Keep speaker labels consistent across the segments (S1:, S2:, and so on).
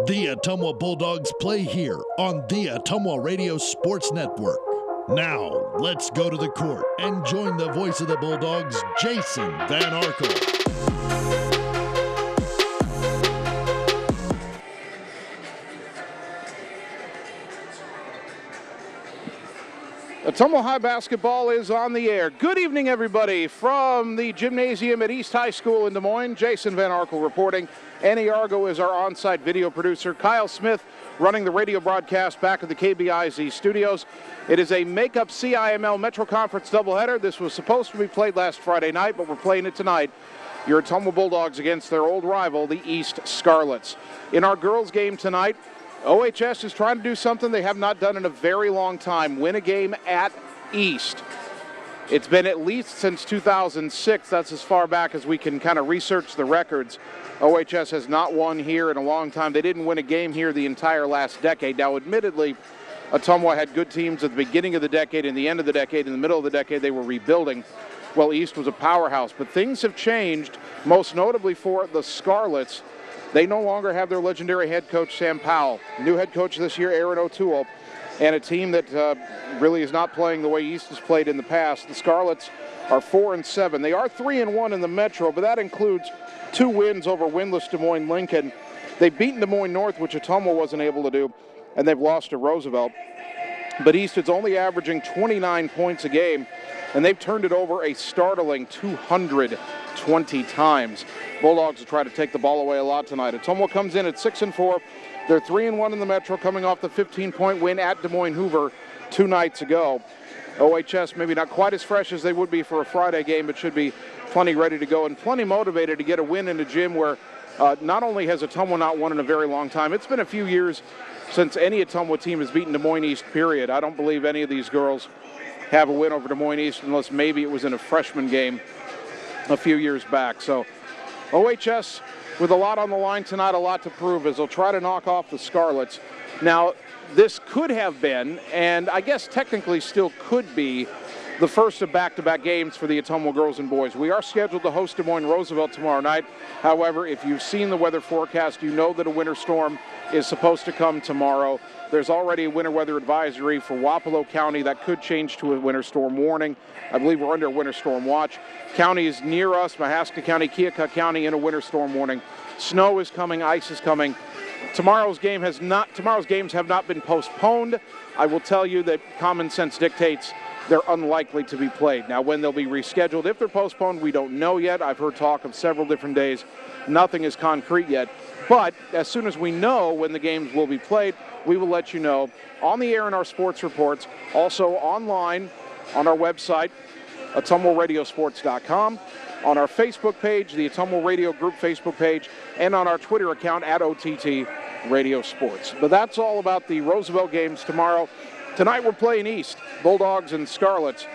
S1: The Ottumwa Bulldogs play here on the Ottumwa Radio Sports Network. Now, let's go to the court and join the voice of the Bulldogs, Jason Van Arkel.
S2: Ottumwa High basketball is on the air. Good evening, everybody, from the gymnasium at East High School in Des Moines. Jason Van Arkel reporting. Annie Argo is our on-site video producer. Kyle Smith running the radio broadcast back at the KBIZ studios. It is a make-up CIML Metro Conference doubleheader. This was supposed to be played last Friday night, but we're playing it tonight. Your Ottumwa Bulldogs against their old rival, the East Scarlets. In our girls' game tonight, OHS is trying to do something they have not done in a very long time, win a game at East. It's been at least since 2006. That's as far back as we can kind of research the records. OHS has not won here in a long time. They didn't win a game here the entire last decade. Now, admittedly, Ottumwa had good teams at the beginning of the decade and the end of the decade. In the middle of the decade, they were rebuilding. Well, East was a powerhouse, but things have changed, most notably for the Scarlets. They no longer have their legendary head coach, Sam Powell. New head coach this year, Aaron O'Toole, and a team that really is not playing the way East has played in the past. The Scarlets are 4-7. They are 3-1 in the Metro, but that includes 2 wins over winless Des Moines Lincoln. They've beaten Des Moines North, which Ottumwa wasn't able to do, and they've lost to Roosevelt. But East is only averaging 29 points a game, and they've turned it over a startling 220 times. Bulldogs will try to take the ball away a lot tonight. Ottumwa comes in at 6-4. They're 3-1 in the Metro, coming off the 15-point win at Des Moines Hoover 2 nights ago. OHS maybe not quite as fresh as they would be for a Friday game, but should be plenty ready to go and plenty motivated to get a win in a gym where not only has Ottumwa not won in a very long time, it's been a few years since any Ottumwa team has beaten Des Moines East, period. I don't believe any of these girls have a win over Des Moines East unless maybe it was in a freshman game a few years back. So OHS with a lot on the line tonight, a lot to prove as they'll try to knock off the Scarlets. Now, this could have been, and I guess technically still could be, the first of back-to-back games for the Ottumwa girls and boys. We are scheduled to host Des Moines Roosevelt tomorrow night. However, if you've seen the weather forecast, you know that a winter storm is supposed to come tomorrow. There's already a winter weather advisory for Wapello County. That could change to a winter storm warning. I believe we're under a winter storm watch. Counties near us, Mahaska County, Keokuk County, in a winter storm warning. Snow is coming, ice is coming. Tomorrow's games have not been postponed. I will tell you that common sense dictates they're unlikely to be played. Now, when they'll be rescheduled, if they're postponed, we don't know yet. I've heard talk of several different days. Nothing is concrete yet. But as soon as we know when the games will be played, we will let you know on the air in our sports reports, also online on our website, OttumwaRadioSports.com, on our Facebook page, the Ottumwa Radio Group Facebook page, and on our Twitter account at OTT Radio Sports. But that's all about the Roosevelt games tomorrow. Tonight we're playing East, Bulldogs and Scarlets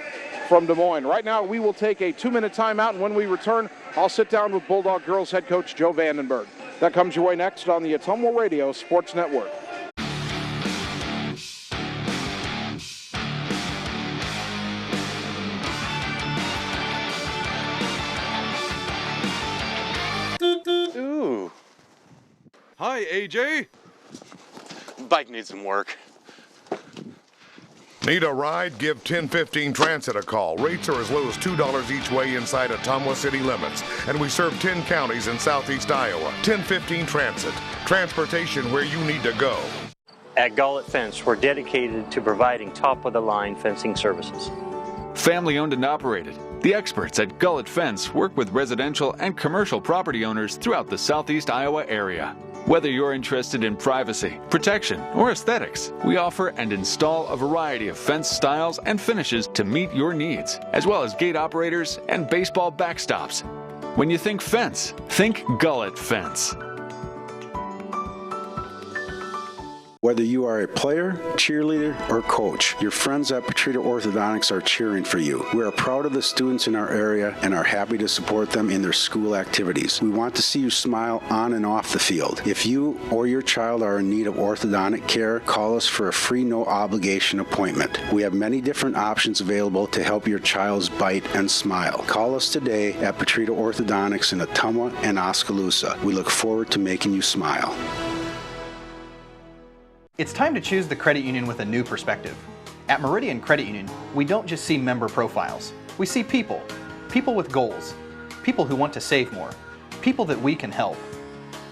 S2: from Des Moines. Right now we will take a 2-minute timeout, and when we return, I'll sit down with Bulldog girls head coach Joe Vandenberg. That comes your way next on the Ottumwa Radio Sports Network.
S3: Ooh.
S4: Hi, AJ.
S3: Bike needs some work.
S5: Need a ride? Give 1015 Transit a call. Rates are as low as $2 each way inside Ottumwa city limits. And we serve 10 counties in southeast Iowa. 1015 Transit. Transportation where you need to go.
S6: At Gullet Fence, we're dedicated to providing top-of-the-line fencing services.
S4: Family owned and operated. The experts at Gullet Fence work with residential and commercial property owners throughout the southeast Iowa area. Whether you're interested in privacy, protection, or aesthetics, we offer and install a variety of fence styles and finishes to meet your needs, as well as gate operators and baseball backstops. When you think fence, think Gullet Fence.
S7: Whether you are a player, cheerleader, or coach, your friends at Petrita Orthodontics are cheering for you. We are proud of the students in our area and are happy to support them in their school activities. We want to see you smile on and off the field. If you or your child are in need of orthodontic care, call us for a free no-obligation appointment. We have many different options available to help your child's bite and smile. Call us today at Petrita Orthodontics in Ottumwa and Oskaloosa. We look forward to making you smile.
S8: It's time to choose the credit union with a new perspective. At Meridian Credit Union, we don't just see member profiles. We see people. People with goals. People who want to save more. People that we can help.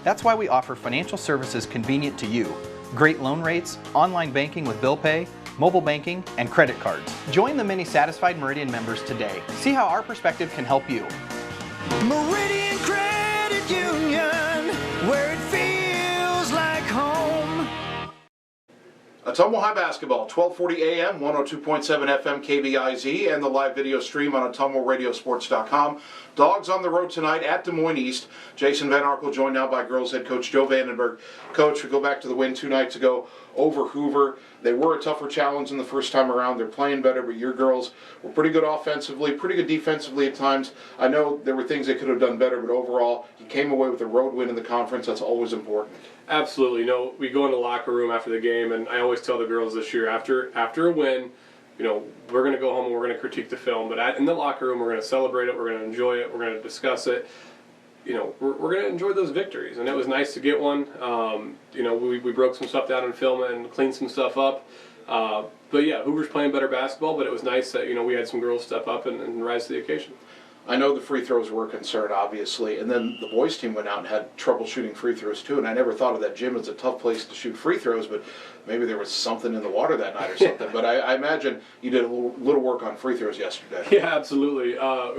S8: That's why we offer financial services convenient to you. Great loan rates, online banking with bill pay, mobile banking, and credit cards. Join the many satisfied Meridian members today. See how our perspective can help you.
S9: Meridian Credit Union, where it feels like home.
S2: Ottumwa High Basketball, 1240 AM, 102.7 FM KBIZ, and the live video stream on OttumwaRadioSports.com. Dogs on the road tonight at Des Moines East. Jason Van Arkel joined now by girls head coach Joe Vandenberg. Coach, we go back to the win 2 nights ago over Hoover. They were a tougher challenge than the first time around. They're playing better, but your girls were pretty good offensively, pretty good defensively at times. I know there were things they could have done better, but overall, you came away with a road win in the conference. That's always important.
S10: Absolutely. You know, we go in the locker room after the game, and I always tell the girls this year, after a win, you know, we're going to go home and we're going to critique the film. But in the locker room, we're going to celebrate it, we're going to enjoy it, we're going to discuss it. You know, we're going to enjoy those victories, and it was nice to get one. You know, we broke some stuff down in film and cleaned some stuff up. But yeah, Hoover's playing better basketball, but it was nice that, you know, we had some girls step up and rise to the occasion.
S2: I know the free throws were a concern, obviously, and then the boys' team went out and had trouble shooting free throws, too, and I never thought of that gym as a tough place to shoot free throws, but maybe there was something in the water that night or something. But I imagine you did a little work on free throws yesterday.
S10: Yeah, absolutely.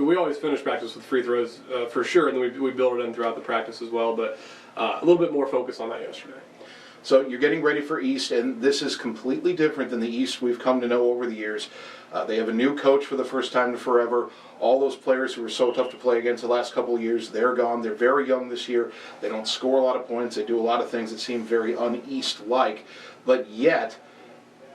S10: We always finish practice with free throws for sure, and then we build it in throughout the practice as well, but a little bit more focus on that yesterday.
S2: So you're getting ready for East, and this is completely different than the East we've come to know over the years. They have a new coach for the first time in forever. All those players who were so tough to play against the last couple of years, they're gone. They're very young this year. They don't score a lot of points. They do a lot of things that seem very un-East-like. But yet,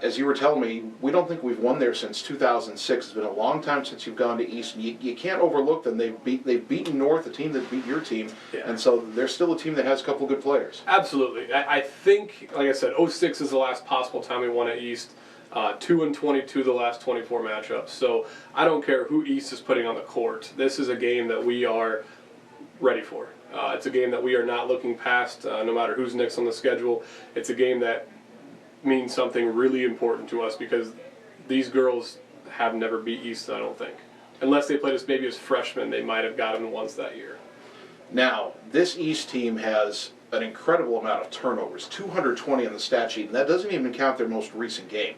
S2: as you were telling me, we don't think we've won there since 2006. It's been a long time since you've gone to East. You can't overlook them. They've beaten North, the team that beat your team, and so they're still a team that has a couple good players.
S10: Absolutely. I think, like I said, 06 is the last possible time we won at East. 2-22 the last 24 matchups. So I don't care who East is putting on the court. This is a game that we are ready for. It's a game that we are not looking past, no matter who's next on the schedule. It's a game that means something really important to us because these girls have never beat East, I don't think. Unless they played us maybe as freshmen, they might have gotten once that year.
S2: Now, this East team has an incredible amount of turnovers, 220 on the stat sheet, and that doesn't even count their most recent game.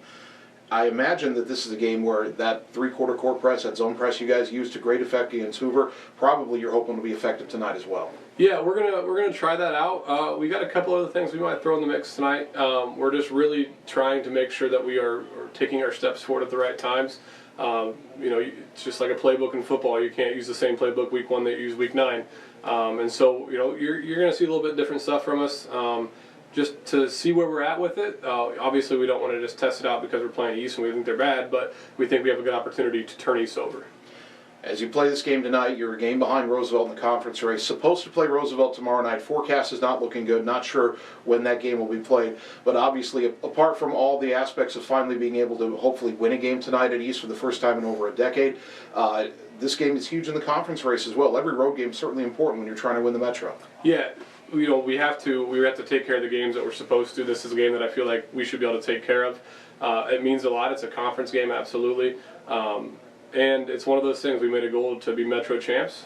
S2: I imagine that this is a game where that three-quarter court press, that zone press you guys used to great effect against Hoover, probably you're hoping to be effective tonight as well.
S10: Yeah, we're gonna try that out. We got a couple other things we might throw in the mix tonight. We're just really trying to make sure that we are taking our steps forward at the right times. You know, it's just like a playbook in football. You can't use the same playbook week 1 that you use week 9. And so, you know, you're going to see a little bit different stuff from us. Just to see where we're at with it. Obviously, we don't want to just test it out because we're playing East and we think they're bad, but we think we have a good opportunity to turn East over.
S2: As you play this game tonight, you're a game behind Roosevelt in the conference race. Supposed to play Roosevelt tomorrow night. Forecast is not looking good. Not sure when that game will be played. But obviously, apart from all the aspects of finally being able to hopefully win a game tonight at East for the first time in over a decade, this game is huge in the conference race as well. Every road game is certainly important when you're trying to win the Metro.
S10: Yeah. You know, we have to take care of the games that we're supposed to. This is a game that I feel like we should be able to take care of. It means a lot. It's a conference game, absolutely. And it's one of those things. We made a goal to be Metro champs,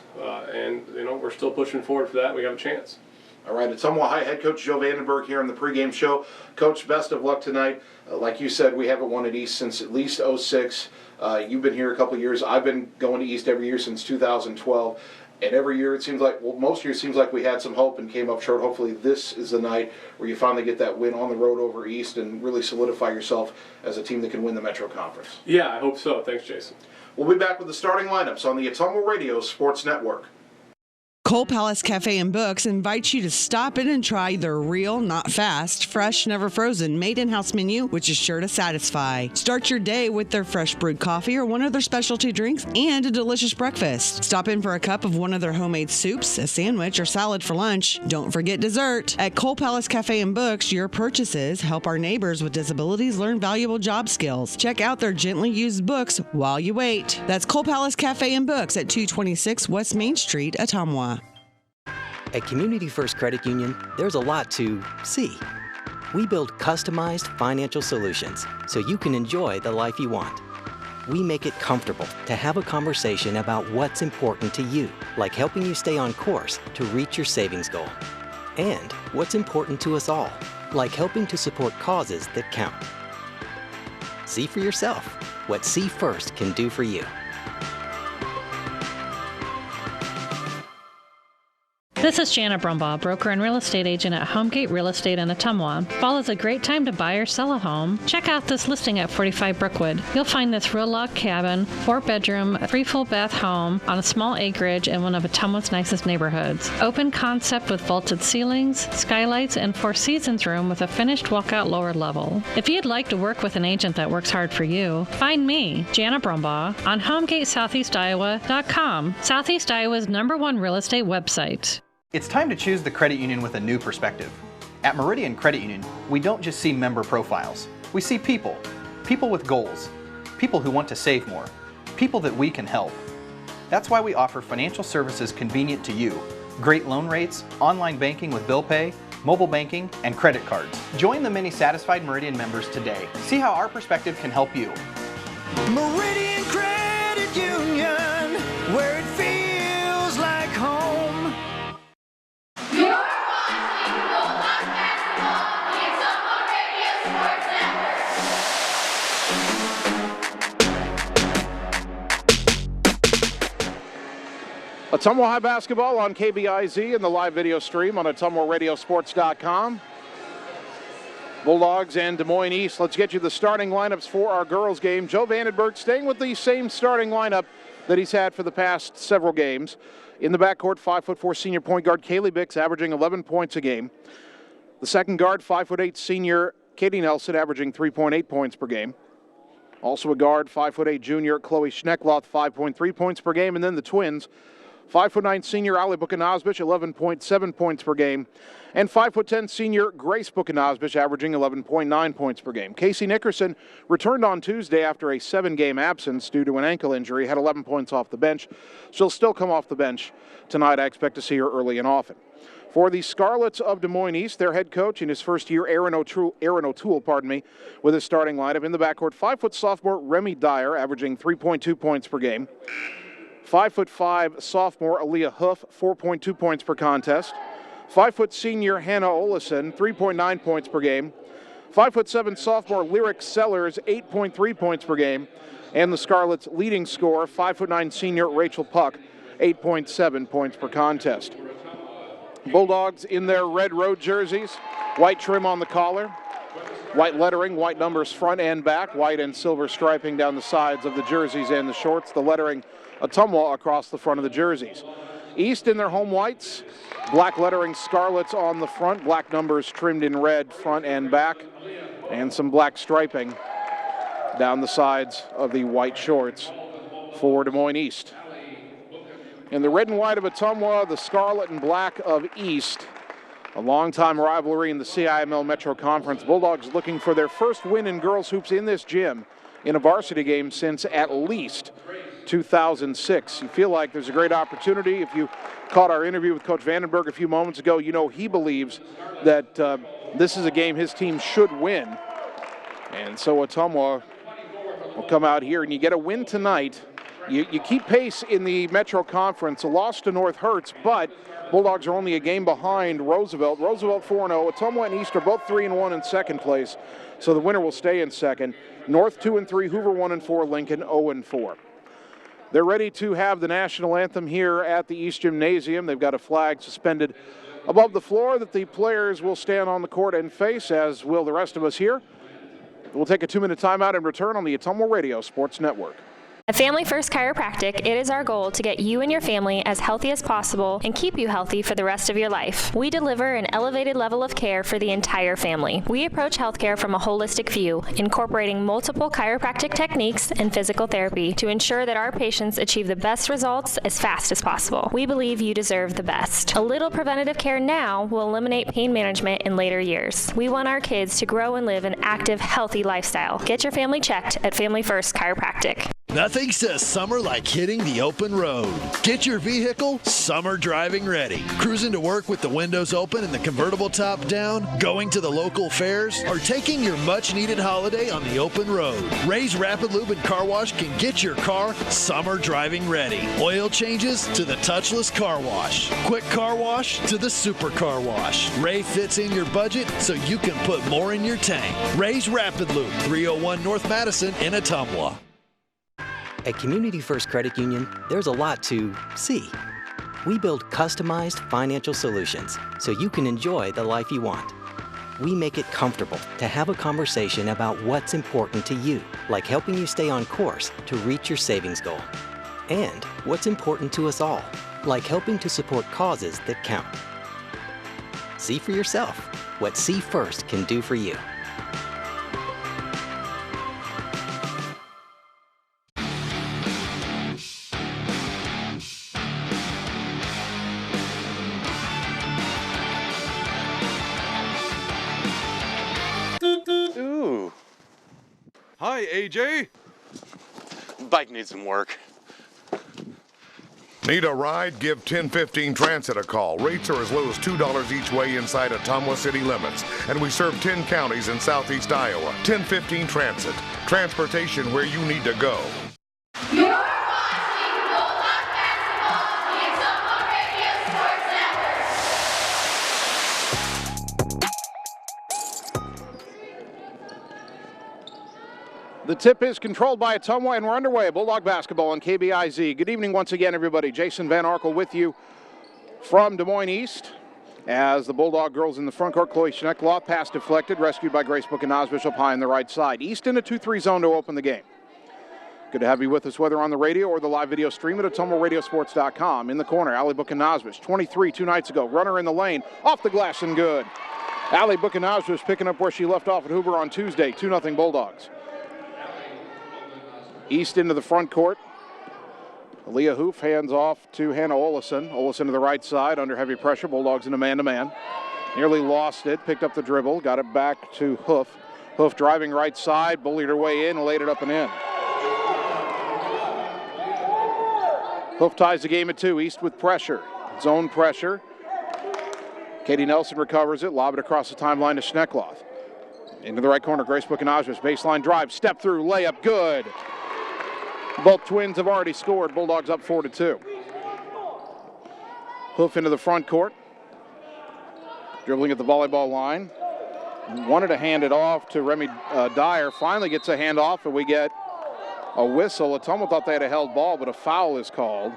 S10: and you know we're still pushing forward for that. We have a chance.
S2: All right, Ottumwa High head coach Joe Vandenberg here on the pregame show. Coach, best of luck tonight. Like you said, we haven't won at East since at least 06. You've been here a couple of years. I've been going to East every year since 2012. And every year it seems like, well, most years it seems like we had some hope and came up short. Hopefully this is the night where you finally get that win on the road over East and really solidify yourself as a team that can win the Metro Conference.
S10: Yeah, I hope so. Thanks, Jason.
S2: We'll be back with the starting lineups on the Ottumwa Radio Sports Network.
S11: Cole Palace Cafe and Books invites you to stop in and try their real, not fast, fresh, never frozen, made in-house menu, which is sure to satisfy. Start your day with their fresh brewed coffee or one of their specialty drinks and a delicious breakfast. Stop in for a cup of one of their homemade soups, a sandwich, or salad for lunch. Don't forget dessert. At Cole Palace Cafe and Books, your purchases help our neighbors with disabilities learn valuable job skills. Check out their gently used books while you wait. That's Cole Palace Cafe and Books at 226 West Main Street, Ottumwa.
S12: At Community First Credit Union, there's a lot to see. We build customized financial solutions so you can enjoy the life you want. We make it comfortable to have a conversation about what's important to you, like helping you stay on course to reach your savings goal. And what's important to us all, like helping to support causes that count. See for yourself what See First can do for you.
S13: This is Jana Brumbaugh, broker and real estate agent at Homegate Real Estate in Ottumwa. Fall is a great time to buy or sell a home. Check out this listing at 45 Brookwood. You'll find this real log cabin, 4-bedroom, 3 full bath home on a small acreage in one of Ottumwa's nicest neighborhoods. Open concept with vaulted ceilings, skylights, and 4 seasons room with a finished walkout lower level. If you'd like to work with an agent that works hard for you, find me, Jana Brumbaugh, on HomegateSoutheastIowa.com, Southeast Iowa's #1 real estate website.
S8: It's time to choose the credit union with a new perspective. At Meridian Credit Union, we don't just see member profiles. We see people. People with goals. People who want to save more. People that we can help. That's why we offer financial services convenient to you. Great loan rates, online banking with bill pay, mobile banking, and credit cards. Join the many satisfied Meridian members today. See how our perspective can help you.
S9: Meridian Credit Union, where it feels like home.
S2: Ottumwa High basketball on KBIZ and the live video stream on OttumwaRadioSports.com. Bulldogs and Des Moines East. Let's get you the starting lineups for our girls game. Joe Vandenberg staying with the same starting lineup that he's had for the past several games. In the backcourt, 5'4" senior point guard Kaylee Bix averaging 11 points a game. The second guard, 5'8" senior Katie Nelson averaging 3.8 points per game. Also a guard, 5'8" junior Chloe Schneckloth, 5.3 points per game. And then the twins, 5'9" senior Ali Bukanazbich, 11.7 points per game. And 5'10" senior Grace Bukanazbich, averaging 11.9 points per game. Casey Nickerson returned on Tuesday after a 7-game absence due to an ankle injury, had 11 points off the bench. She'll still come off the bench tonight. I expect to see her early and often. For the Scarlets of Des Moines East, their head coach in his first year, Aaron O'Toole, with his starting lineup. In the backcourt, 5' sophomore Remy Dyer, averaging 3.2 points per game. 5'5" sophomore Aaliyah Hoof, 4.2 points per contest. 5' senior Hannah Olison, 3.9 points per game. 5'7" sophomore Lyric Sellers, 8.3 points per game. And the Scarlets' leading scorer, 5'9" senior Rachel Puck, 8.7 points per contest. Bulldogs in their red road jerseys, white trim on the collar, white lettering, white numbers front and back, white and silver striping down the sides of the jerseys and the shorts. The lettering Ottumwa across the front of the jerseys. East in their home whites, black lettering Scarlets on the front, black numbers trimmed in red front and back, and some black striping down the sides of the white shorts for Des Moines East. In the red and white of Ottumwa, the scarlet and black of East, a long-time rivalry in the CIML Metro Conference. Bulldogs looking for their first win in girls hoops in this gym in a varsity game since at least 2006. You feel like there's a great opportunity. If you caught our interview with Coach Vandenberg a few moments ago, you know he believes that this is a game his team should win. And so Ottumwa will come out here, and you get a win tonight. You keep pace in the Metro Conference. A loss to North hurts, but Bulldogs are only a game behind Roosevelt. Roosevelt 4-0. Ottumwa and East are both 3-1 in second place, so the winner will stay in second. North 2-3, Hoover 1-4, Lincoln 0-4. They're ready to have the national anthem here at the East Gymnasium. They've got a flag suspended above the floor that the players will stand on the court and face, as will the rest of us here. We'll take a 2-minute timeout and return on the Ottumwa Radio Sports Network.
S14: At Family First Chiropractic, it is our goal to get you and your family as healthy as possible and keep you healthy for the rest of your life. We deliver an elevated level of care for the entire family. We approach healthcare from a holistic view, incorporating multiple chiropractic techniques and physical therapy to ensure that our patients achieve the best results as fast as possible. We believe you deserve the best. A little preventative care now will eliminate pain management in later years. We want our kids to grow and live an active, healthy lifestyle. Get your family checked at Family First Chiropractic.
S1: Nothing says summer like hitting the open road. Get your vehicle summer driving ready. Cruising to work with the windows open and the convertible top down, going to the local fairs, or taking your much-needed holiday on the open road. Ray's Rapid Lube and Car Wash can get your car summer driving ready. Oil changes to the touchless car wash. Quick car wash to the super car wash. Ray fits in your budget so you can put more in your tank. Ray's Rapid Lube, 301 North Madison in Ottumwa.
S12: At Community First Credit Union, there's a lot to see. We build customized financial solutions so you can enjoy the life you want. We make it comfortable to have a conversation about what's important to you, like helping you stay on course to reach your savings goal. And what's important to us all, like helping to support causes that count. See for yourself what See First can do for you.
S3: Ooh.
S15: Hi, AJ.
S3: Bike needs some work.
S5: Need a ride? Give 1015 Transit a call. Rates are as low as $2 each way inside Ottumwa city limits. And we serve 10 counties in southeast Iowa. 1015 Transit. Transportation where you need to go.
S9: You're watching Bulldog Basketball on the Ottumwa Radio Sports Network.
S2: The tip is controlled by Ottumwa, and we're underway. Bulldog basketball on KBIZ. Good evening once again, everybody. Jason Van Arkel with you from Des Moines East. As the Bulldog girls in the front court, Chloe Schneckloth, pass deflected, rescued by Grace Buchanosbish up high on the right side. East in a 2-3 zone to open the game. Good to have you with us, whether on the radio or the live video stream at OttumwaRadioSports.com. In the corner, Allie Buchanosbish, 23 2 nights ago. Runner in the lane, off the glass and good. Allie Buchanosbish picking up where she left off at Hoover on Tuesday, 2-0 Bulldogs. East into the front court. Aaliyah Hoof hands off to Hannah Olesen. Olesen to the right side under heavy pressure. Bulldogs in a man-to-man. Nearly lost it. Picked up the dribble. Got it back to Hoof. Hoof driving right side. Bullied her way in and laid it up and in. Hoof ties the game at 2. East with pressure. Zone pressure. Katie Nelson recovers it. Lob it across the timeline to Schneckloth. Into the right corner. Grace Buchanosbish. Baseline drive. Step through. Layup. Good. Both twins have already scored. Bulldogs up 4-2. Hoof into the front court. Dribbling at the volleyball line. Wanted to hand it off to Remy Dyer. Finally gets a handoff, and we get a whistle. Ottumwa thought they had a held ball, but a foul is called.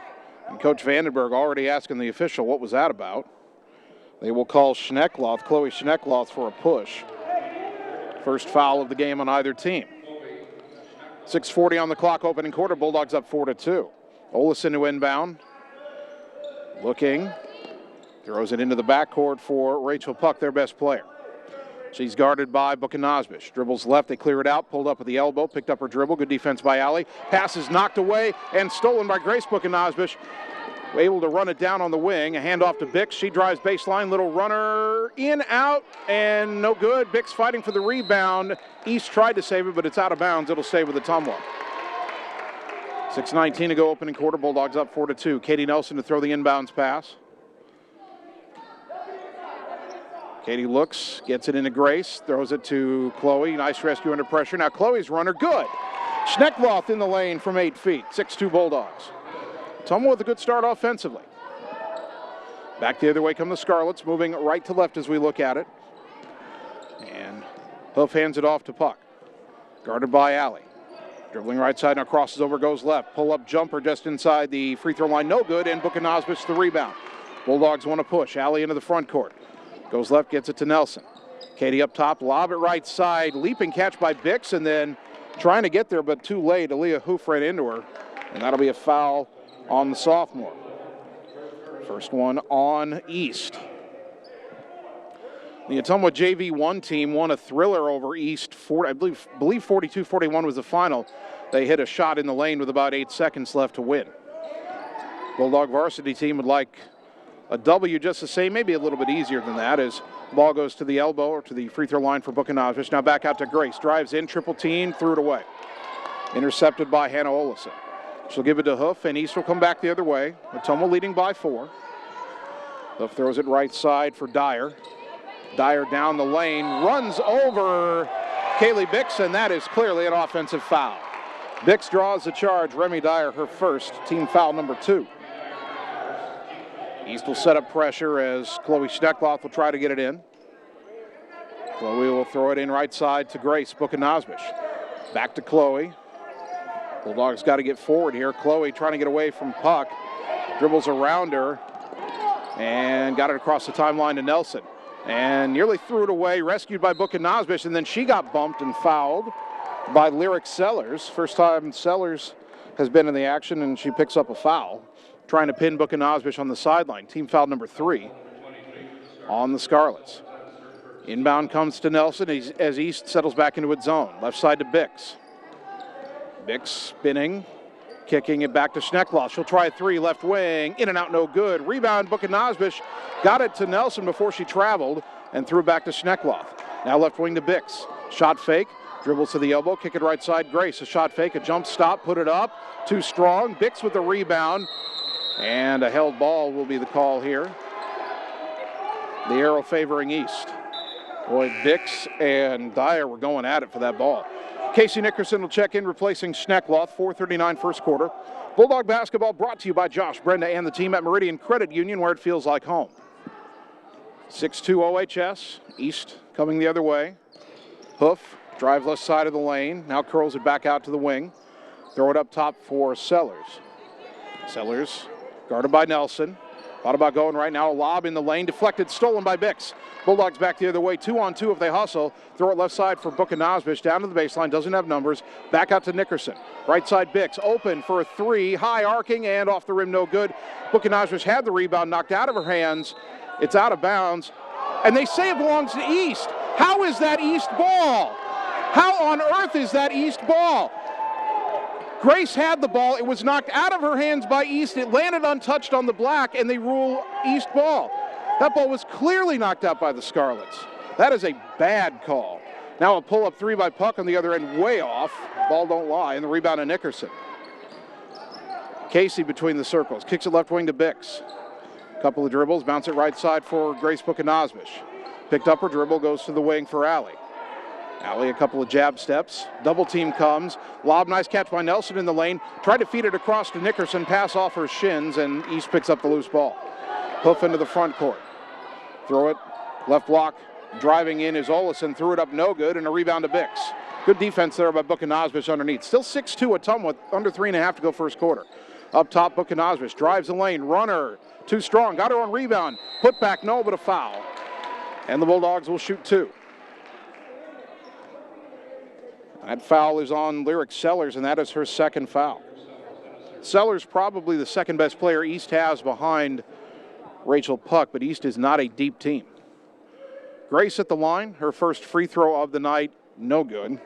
S2: And Coach Vandenberg already asking the official what was that about. They will call Schneckloth, Chloe Schneckloth, for a push. First foul of the game on either team. 6:40 on the clock, opening quarter. Bulldogs up 4-2. Olesen to inbound. Looking. Throws it into the backcourt for Rachel Puck, their best player. She's guarded by Buchanosbish. Dribbles left, they clear it out, pulled up at the elbow, picked up her dribble. Good defense by Allie. Pass is knocked away and stolen by Grace Buchanosbish. Able to run it down on the wing. A handoff to Bix. She drives baseline. Little runner in, out, and no good. Bix fighting for the rebound. East tried to save it, but it's out of bounds. It'll stay with Ottumwa. 6:19 to go, opening quarter. Bulldogs up 4-2. Katie Nelson to throw the inbounds pass. Katie looks, gets it into Grace, throws it to Chloe. Nice rescue under pressure. Now Chloe's runner, good. Schneckloth in the lane from 8 feet. 6-2 Bulldogs. Ottumwa with a good start offensively. Back the other way come the Scarlets, moving right to left as we look at it. And Hoof hands it off to Puck. Guarded by Allie. Dribbling right side, now crosses over, goes left. Pull-up jumper just inside the free throw line, no good, and Buchanosbish the rebound. Bulldogs want to push. Allie into the front court. Goes left, gets it to Nelson. Katie up top, lob it right side. Leaping catch by Bix, and then trying to get there, but too late. Aaliyah Hoof ran into her, and that'll be a foul on the sophomore. First one on East. The Ottumwa JV1 team won a thriller over East. I believe 42-41 was the final. They hit a shot in the lane with about 8 seconds left to win. Bulldog varsity team would like a W just the same, maybe a little bit easier than that, as the ball goes to the elbow or to the free throw line for Buchananich. Now back out to Grace. Drives in, triple team, threw it away. Intercepted by Hannah Olison. She'll give it to Hoof, and East will come back the other way. Ottumwa leading by 4. Hoof throws it right side for Dyer. Dyer down the lane, runs over Kaylee Bix, and that is clearly an offensive foul. Bix draws the charge. Remy Dyer, her first, team foul number 2. East will set up pressure as Chloe Schneckloth will try to get it in. Chloe will throw it in right side to Grace Buchananich. Back to Chloe. Bulldogs got to get forward here. Chloe trying to get away from puck. Dribbles around her and got it across the timeline to Nelson. And nearly threw it away, rescued by Buchananich, and then she got bumped and fouled by Lyric Sellers. First time Sellers has been in the action, and she picks up a foul, trying to pin Buchananich on the sideline. Team foul number 3 on the Scarlets. Inbound comes to Nelson as East settles back into its zone. Left side to Bix. Bix spinning, kicking it back to Schneckloth. She'll try a 3, left wing, in and out, no good. Rebound, Buchananich got it to Nelson before she traveled and threw it back to Schneckloth. Now left wing to Bix. Shot fake, dribbles to the elbow, kick it right side, Grace. A shot fake, a jump stop, put it up, too strong. Bix with the rebound, and a held ball will be the call here. The arrow favoring East. Boy, Bix and Dyer were going at it for that ball. Casey Nickerson will check in, replacing Schneckloth, 4:39 first quarter. Bulldog basketball brought to you by Josh, Brenda, and the team at Meridian Credit Union, where it feels like home. 6-2 OHS, East coming the other way. Hoof, drive left side of the lane, now curls it back out to the wing. Throw it up top for Sellers. Sellers guarded by Nelson. Thought about going right now, a lob in the lane, deflected, stolen by Bix. Bulldogs back the other way, 2-on-2 if they hustle. Throw it left side for Buchananich, down to the baseline, doesn't have numbers. Back out to Nickerson. Right side Bix, open for a 3, high arcing and off the rim, no good. Buchananich had the rebound knocked out of her hands. It's out of bounds, and they say it belongs to East. How is that East ball? How on earth is that East ball? Grace had the ball. It was knocked out of her hands by East. It landed untouched on the black, and they rule East ball. That ball was clearly knocked out by the Scarlets. That is a bad call. Now a pull-up 3 by Puck on the other end, way off. Ball don't lie, and the rebound to Nickerson. Casey between the circles. Kicks it left wing to Bix. Couple of dribbles, bounce it right side for Grace Buchananich. Picked up her dribble, goes to the wing for Allie. Allie, a couple of jab steps. Double team comes. Lob, nice catch by Nelson in the lane. Tried to feed it across to Nickerson. Pass off her shins, and East picks up the loose ball. Hoof into the front court. Throw it. Left block. Driving in is Olison. Threw it up, no good, and a rebound to Bix. Good defense there by Buchananich underneath. Still 6-2 Ottumwa, under 3.5 to go first quarter. Up top, Buchananich drives the lane. Runner, too strong. Got her on rebound. Put back, no, but a foul. And the Bulldogs will shoot 2. That foul is on Lyric Sellers, and that is her second foul. Sellers probably the second best player East has behind Rachel Puck, but East is not a deep team. Grace at the line, her first free throw of the night, no good.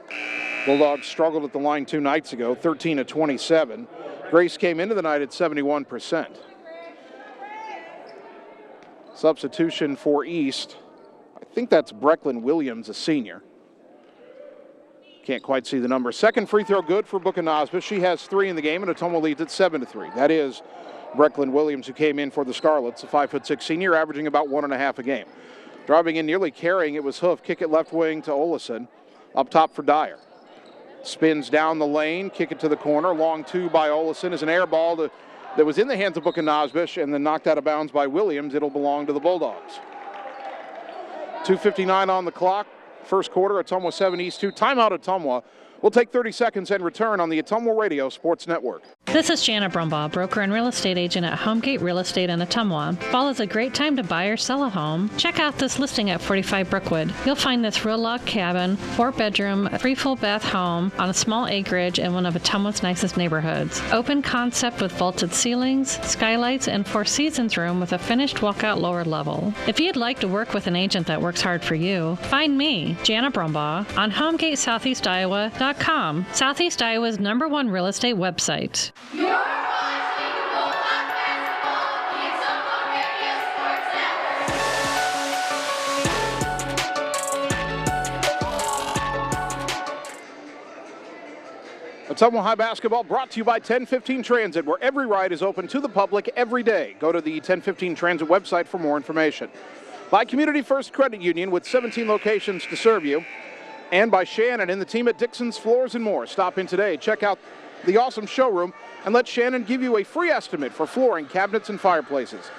S2: Bulldogs struggled at the line 2 nights ago, 13 of 27. Grace came into the night at 71%. Substitution for East, I think that's Brecklin Williams, a senior. Can't quite see the number. Second free throw good for Buchananich. She has 3 in the game, and Ottumwa leads at 7-3. That is Brecklin Williams, who came in for the Scarlets, a 5'6" senior, averaging about 1.5 a game. Driving in, nearly carrying, it was Hoof. Kick it left wing to Olison. Up top for Dyer. Spins down the lane, kick it to the corner. Long 2 by Olison is an air ball that was in the hands of Buchananich and then knocked out of bounds by Williams. It'll belong to the Bulldogs. 2:59 on the clock. First quarter, Ottumwa 7, East 2. Timeout Ottumwa. We'll take 30 seconds and return on the Ottumwa Radio Sports Network.
S13: This is Jana Brumbaugh, broker and real estate agent at Homegate Real Estate in Ottumwa. Fall is a great time to buy or sell a home. Check out this listing at 45 Brookwood. You'll find this real log cabin, 4-bedroom, 3 full bath home on a small acreage in one of Ottumwa's nicest neighborhoods. Open concept with vaulted ceilings, skylights, and 4 seasons room with a finished walkout lower level. If you'd like to work with an agent that works hard for you, find me, Jana Brumbaugh, on HomegateSoutheastIowa.com, Southeast Iowa's #1 real estate website.
S9: You're watching Bulldog Basketball, the Ottumwa Radio Sports Network.
S2: Ottumwa High Basketball brought to you by 1015 Transit, where every ride is open to the public every day. Go to the 1015 Transit website for more information. By Community First Credit Union with 17 locations to serve you. And by Shannon and the team at Dixon's Floors and More. Stop in today, check out the awesome showroom, and let Shannon give you a free estimate for flooring, cabinets, and fireplaces.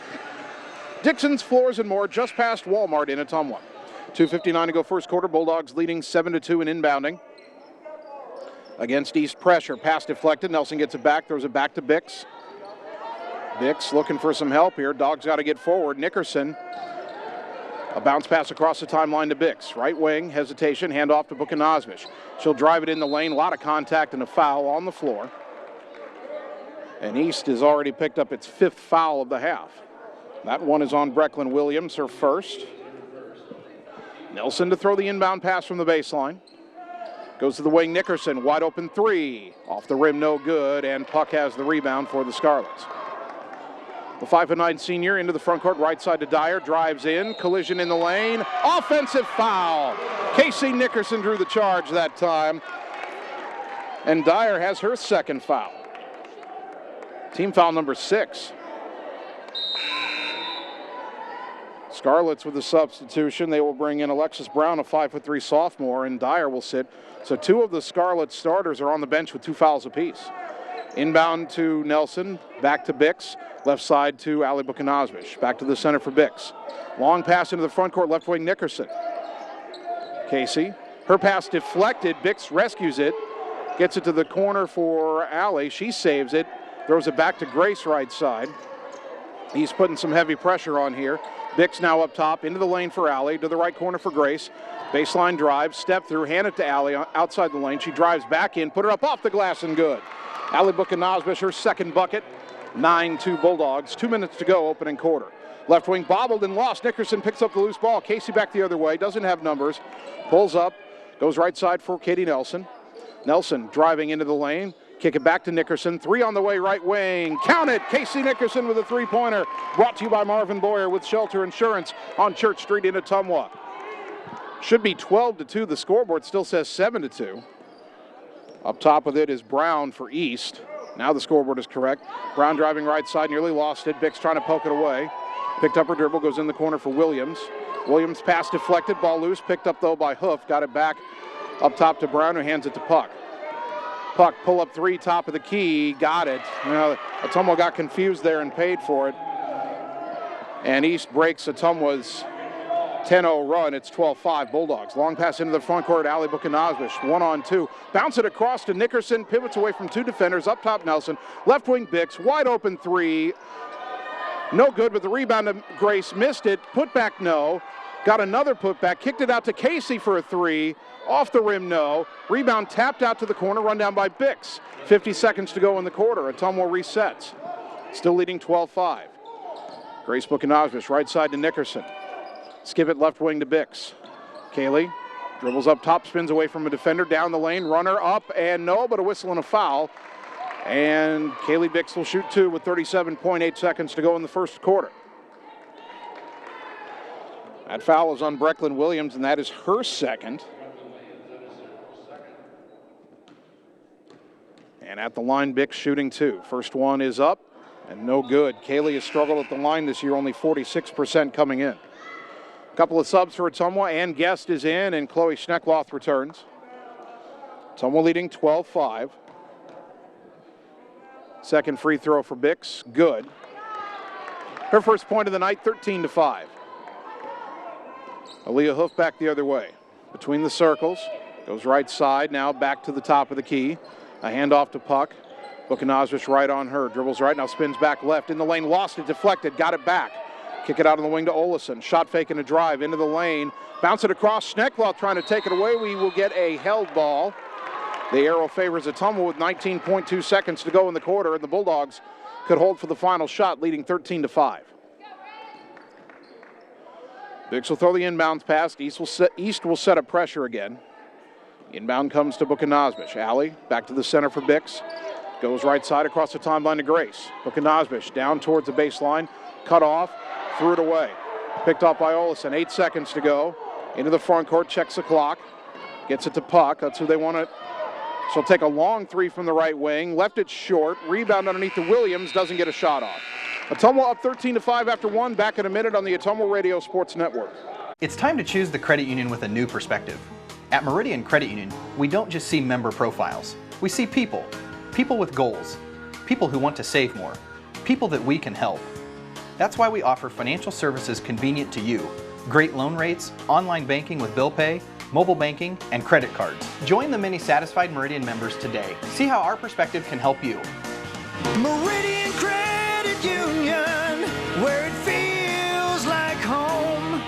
S2: Dixon's Floors and More, just past Walmart in Ottumwa. 2:59 to go first quarter. Bulldogs leading 7-2 in inbounding. Against East pressure, pass deflected. Nelson gets it back, throws it back to Bix. Bix looking for some help here. Dogs got to get forward. Nickerson. A bounce pass across the timeline to Bix. Right wing, hesitation, handoff to Bukanazmish. She'll drive it in the lane. A lot of contact and a foul on the floor. And East has already picked up its 5th foul of the half. That one is on Brecklin Williams, her first. Nelson to throw the inbound pass from the baseline. Goes to the wing, Nickerson, wide open 3. Off the rim, no good, and Puck has the rebound for the Scarlets. The 5'9" senior into the front court, right side to Dyer, drives in, collision in the lane, offensive foul. Casey Nickerson drew the charge that time, and Dyer has her 2nd foul. Team foul number 6. Scarlets with the substitution. They will bring in Alexis Brown, a 5'3" sophomore, and Dyer will sit. So 2 of the Scarlet starters are on the bench with 2 fouls apiece. Inbound to Nelson, back to Bix, left side to Ali Bukanazmish, back to the center for Bix. Long pass into the front court, left wing Nickerson. Casey, her pass deflected, Bix rescues it, gets it to the corner for Ali, she saves it, throws it back to Grace right side. He's putting some heavy pressure on here. Bix now up top, into the lane for Ali, to the right corner for Grace. Baseline drive, step through, hand it to Ali outside the lane. She drives back in, put it up off the glass and good. Ali Bukanazmish, her 2nd bucket. 9-2 Bulldogs. 2 minutes to go, opening quarter. Left wing bobbled and lost. Nickerson picks up the loose ball. Casey back the other way, doesn't have numbers. Pulls up, goes right side for Katie Nelson. Nelson driving into the lane. Kick it back to Nickerson. 3 on the way, right wing. Count it! Casey Nickerson with a 3-pointer. Brought to you by Marvin Boyer with Shelter Insurance on Church Street in Ottumwa. Should be 12-2. The scoreboard still says 7-2. Up top with it is Brown for East. Now the scoreboard is correct. Brown driving right side, nearly lost it. Bix trying to poke it away. Picked up her dribble, goes in the corner for Williams. Williams pass deflected, ball loose. Picked up though by Hoof. Got it back up top to Brown, who hands it to Puck. Puck, pull up 3, top of the key. Got it. Ottumwa got confused there and paid for it. And East breaks Ottumwa's 10-0 run. It's 12-5 Bulldogs. Long pass into the front court. Ali Bukanazmish, 1-on-2. Bounce it across to Nickerson. Pivots away from 2 defenders. Up top Nelson. Left wing Bix. Wide open 3. No good, but the rebound to Grace. Missed it. Put back, no. Got another put back. Kicked it out to Casey for a 3. Off the rim, no. Rebound tapped out to the corner. Run down by Bix. 50 seconds to go in the quarter. Ottumwa resets. Still leading 12-5. Grace Bukanazmish, right side to Nickerson. Skip it left wing to Bix. Kaylee dribbles up top, spins away from a defender, down the lane, runner up, and no, but a whistle and a foul. And Kaylee Bix will shoot 2 with 37.8 seconds to go in the first quarter. That foul is on Brecklin Williams, and that is her 2nd. And at the line, Bix shooting 2. First one is up, and no good. Kaylee has struggled at the line this year, only 46% coming in. Couple of subs for Ottumwa, and Guest is in, and Chloe Schneckloth returns. Ottumwa leading 12-5. Second free throw for Bix, good. Her first point of the night, 13-5. Aaliyah Hoof back the other way. Between the circles, goes right side, now back to the top of the key. A handoff to Puck. Bukanazvic right on her. Dribbles right, now spins back left. In the lane, lost it, deflected, got it back. Kick it out on the wing to Olesen. Shot fake and a drive into the lane. Bounce it across. Schneckloth trying to take it away. We will get a held ball. The arrow favors Ottumwa with 19.2 seconds to go in the quarter, and the Bulldogs could hold for the final shot, leading 13-5. Bix will throw the inbounds pass. East will set up pressure again. Inbound comes to Bukanazvic. Alley back to the center for Bix. Goes right side across the timeline to Grace. Bukanazvic down towards the baseline. Cut off. Threw it away. Picked off by Olesen. 8 seconds to go. Into the front court. Checks the clock. Gets it to Puck. That's who they want it. She'll take a long three from the right wing. Left it short. Rebound underneath to Williams. Doesn't get a shot off. Ottumwa up 13-5 after one. Back in a minute on the Ottumwa Radio Sports Network.
S8: It's time to choose the credit union with a new perspective. At Meridian Credit Union, we don't just see member profiles. We see people. People with goals. People who want to save more. People that we can help. That's why we offer financial services convenient to you. Great loan rates, online banking with bill pay, mobile banking, and credit cards. Join the many satisfied Meridian members today. See how our perspective can help you.
S16: Meridian Credit Union, where it feels like home.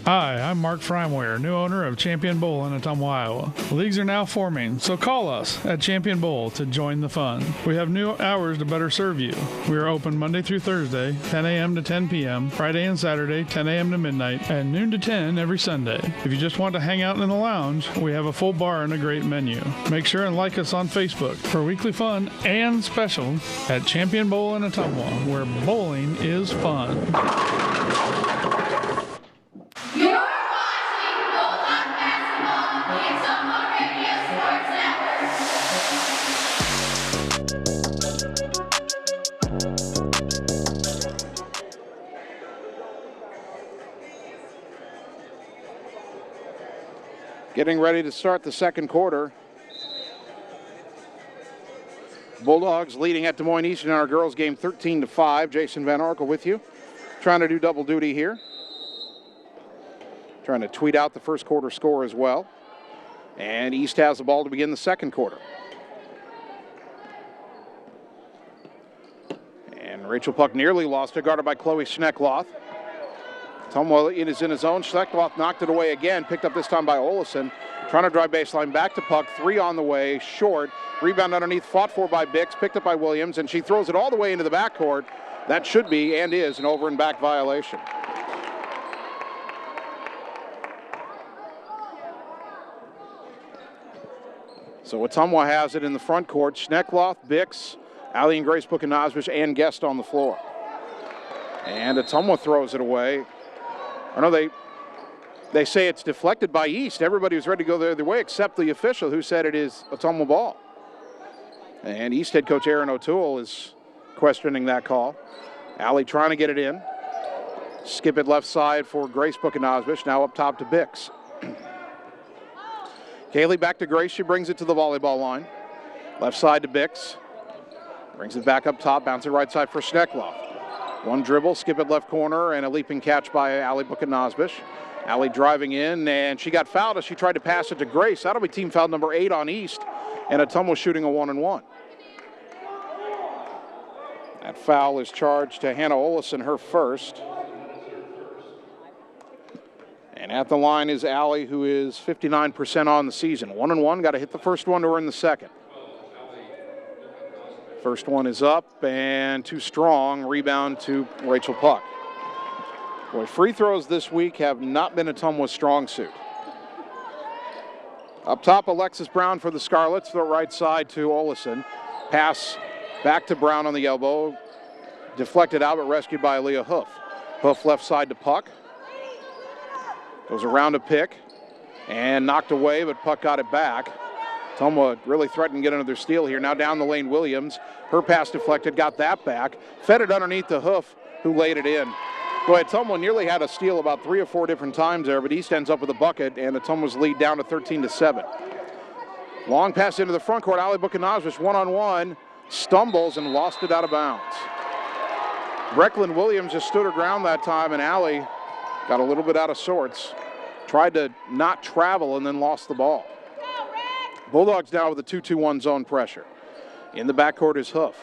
S17: Hi, I'm Mark Frimeware, new owner of Champion Bowl in Ottumwa, Iowa. Leagues are now forming, so call us at Champion Bowl to join the fun. We have new hours to better serve you. We are open Monday through Thursday, 10 a.m. to 10 p.m., Friday and Saturday, 10 a.m. to midnight, and noon to 10 every Sunday. If you just want to hang out in the lounge, we have a full bar and a great menu. Make sure and like us on Facebook for weekly fun and special at Champion Bowl in Ottumwa, where bowling is fun.
S9: You're watching Bulldog Basketball on the Ottumwa Radio Sports
S2: Network. Getting ready to start the second quarter. Bulldogs leading at Des Moines East in our girls game 13-5. Jason Van Arkel with you. Trying to do double duty here. Trying to tweet out the first quarter score as well. And East has the ball to begin the second quarter. And Rachel Puck nearly lost it, guarded by Chloe Schneckloth. Ottumwa is in his own. Schneckloth knocked it away again, picked up this time by Olesen. Trying to drive baseline, back to Puck, three on the way, short. Rebound underneath, fought for by Bix, picked up by Williams, and she throws it all the way into the backcourt. That should be and is an over and back violation. So Ottumwa has it in the front court. Schneckloth, Bix, Allie and Grace Bukanazvic, and Guest on the floor. And Ottumwa throws it away. I know they say it's deflected by East. Everybody was ready to go the other way except the official who said it is Ottumwa ball. And East head coach Aaron O'Toole is questioning that call. Allie trying to get it in. Skip it left side for Grace Bukanazvic. Now up top to Bix. Kaylee back to Grace. She brings it to the volleyball line. Left side to Bix. Brings it back up top. Bounce it right side for Schneckloth. One dribble, skip it left corner, and a leaping catch by Allie Bukanazvic. Allie driving in, and she got fouled as she tried to pass it to Grace. That'll be team foul number 8 on East, and Ottumwa shooting a 1-and-1. That foul is charged to Hannah Olesen, her first. And at the line is Allie, who is 59% on the season. 1-and-1, got to hit the first one to earn the second. First one is up and too strong. Rebound to Rachel Puck. Boy, free throws this week have not been Ottumwa's strong suit. Up top, Alexis Brown for the Scarlets. Throw right side to Olesen. Pass back to Brown on the elbow. Deflected out, but rescued by Aaliyah Hoof. Hoof left side to Puck. Goes around a pick and knocked away, but Puck got it back. Ottumwa really threatened to get another steal here. Now down the lane, Williams. Her pass deflected, got that back. Fed it underneath the Hoof, who laid it in. Boy, Ottumwa nearly had a steal about 3 or 4 different times there, but East ends up with a bucket, and Ottumwa's lead down to 13-7. Long pass into the front court. Allie Bukanazvic, one-on-one, stumbles and lost it out of bounds. Brecklin Williams just stood her ground that time, and Allie got a little bit out of sorts. Tried to not travel and then lost the ball. Bulldogs now with a 2-2-1 zone pressure. In the backcourt is Hoof.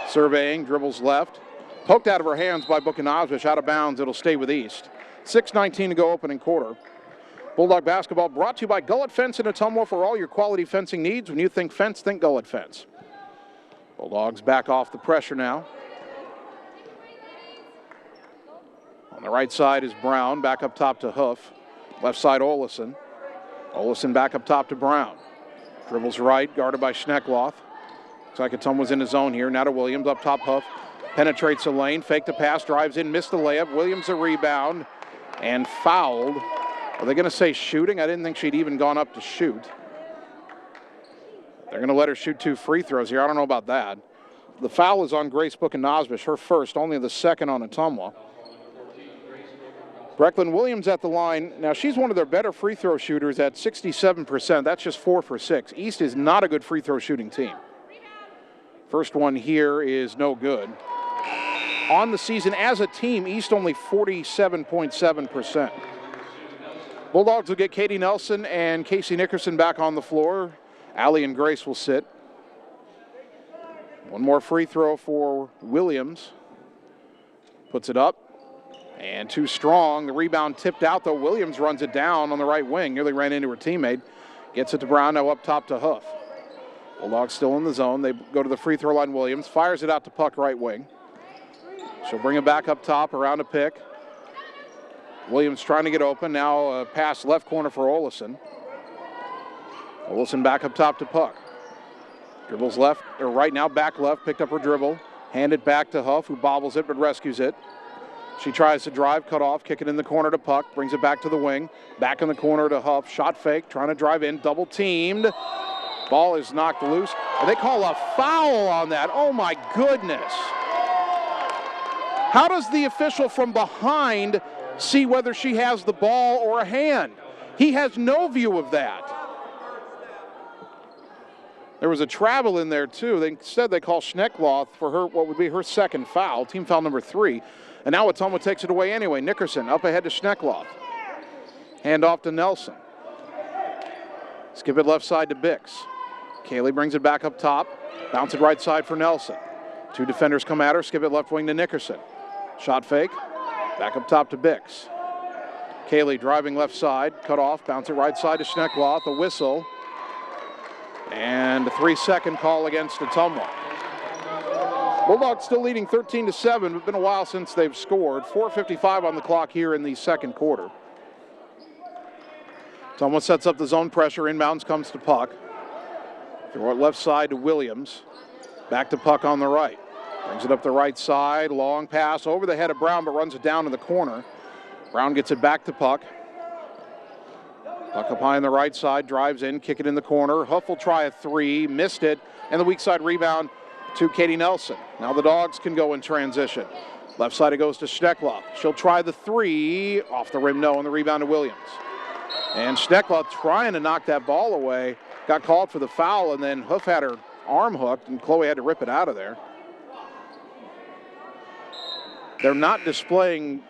S2: Surveying, dribbles left. Poked out of her hands by Buchanazvish, out of bounds. It'll stay with East. 6:19 to go, opening quarter. Bulldog basketball brought to you by Gullet Fence in Ottumwa. For all your quality fencing needs. When you think fence, think Gullet Fence. Bulldogs back off the pressure now. On the right side is Brown, back up top to Hoof. Left side, Olesen. Olesen back up top to Brown. Dribbles right, guarded by Schneckloth. Looks like Ottumwa's in the zone here. Now to Williams, up top Hoof. Penetrates the lane, fake the pass, drives in, missed the layup. Williams a rebound, and fouled. Are they going to say shooting? I didn't think she'd even gone up to shoot. They're going to let her shoot 2 free throws here. I don't know about that. The foul is on Grace Buchanazvish, her first, only the second on Ottumwa. Brecklin Williams at the line. Now, she's one of their better free throw shooters at 67%. That's just 4 for 6. East is not a good free throw shooting team. First one here is no good. On the season as a team, East only 47.7%. Bulldogs will get Katie Nelson and Casey Nickerson back on the floor. Allie and Grace will sit. One more free throw for Williams. Puts it up. And too strong. The rebound tipped out, though. Williams runs it down on the right wing. Nearly ran into her teammate. Gets it to Brown, now up top to Hoof. Bulldogs still in the zone. They go to the free throw line. Williams fires it out to Puck, right wing. She'll bring it back up top, around a pick. Williams trying to get open. Now a pass left corner for Olesen. Olesen back up top to Puck. Dribbles left, or right now, back left, picked up her dribble. Handed back to Huff, who bobbles it but rescues it. She tries to drive, cut off, kick it in the corner to Puck, brings it back to the wing. Back in the corner to Huff, shot fake, trying to drive in, double teamed. Ball is knocked loose. And they call a foul on that. Oh my goodness. How does the official from behind see whether she has the ball or a hand? He has no view of that. There was a travel in there too. Instead they call Schneckloth for her, what would be her second foul, team foul number 3. And now Ottumwa takes it away anyway. Nickerson up ahead to Schneckloth. Hand off to Nelson. Skip it left side to Bix. Kaylee brings it back up top. Bounce it right side for Nelson. 2 defenders come at her. Skip it left wing to Nickerson. Shot fake. Back up top to Bix. Kaylee driving left side. Cut off. Bounce it right side to Schneckloth. A whistle. And a 3-second call against Ottumwa. Bulldogs still leading 13-7. It's been a while since they've scored. 4:55 on the clock here in the second quarter. Ottumwa sets up the zone pressure. Inbounds comes to Puck. Throw it left side to Williams. Back to Puck on the right. Brings it up the right side. Long pass over the head of Brown, but runs it down to the corner. Brown gets it back to Puck. Puck up high on the right side. Drives in, kick it in the corner. Huff will try a 3. Missed it. And the weak side rebound to Katie Nelson. Now the Dogs can go in transition. Left side it goes to Schneckloth. She'll try the 3. Off the rim, no, and the rebound to Williams. And Schneckloth trying to knock that ball away. Got called for the foul, and then Huff had her arm hooked, and Chloe had to rip it out of there. They're not displaying,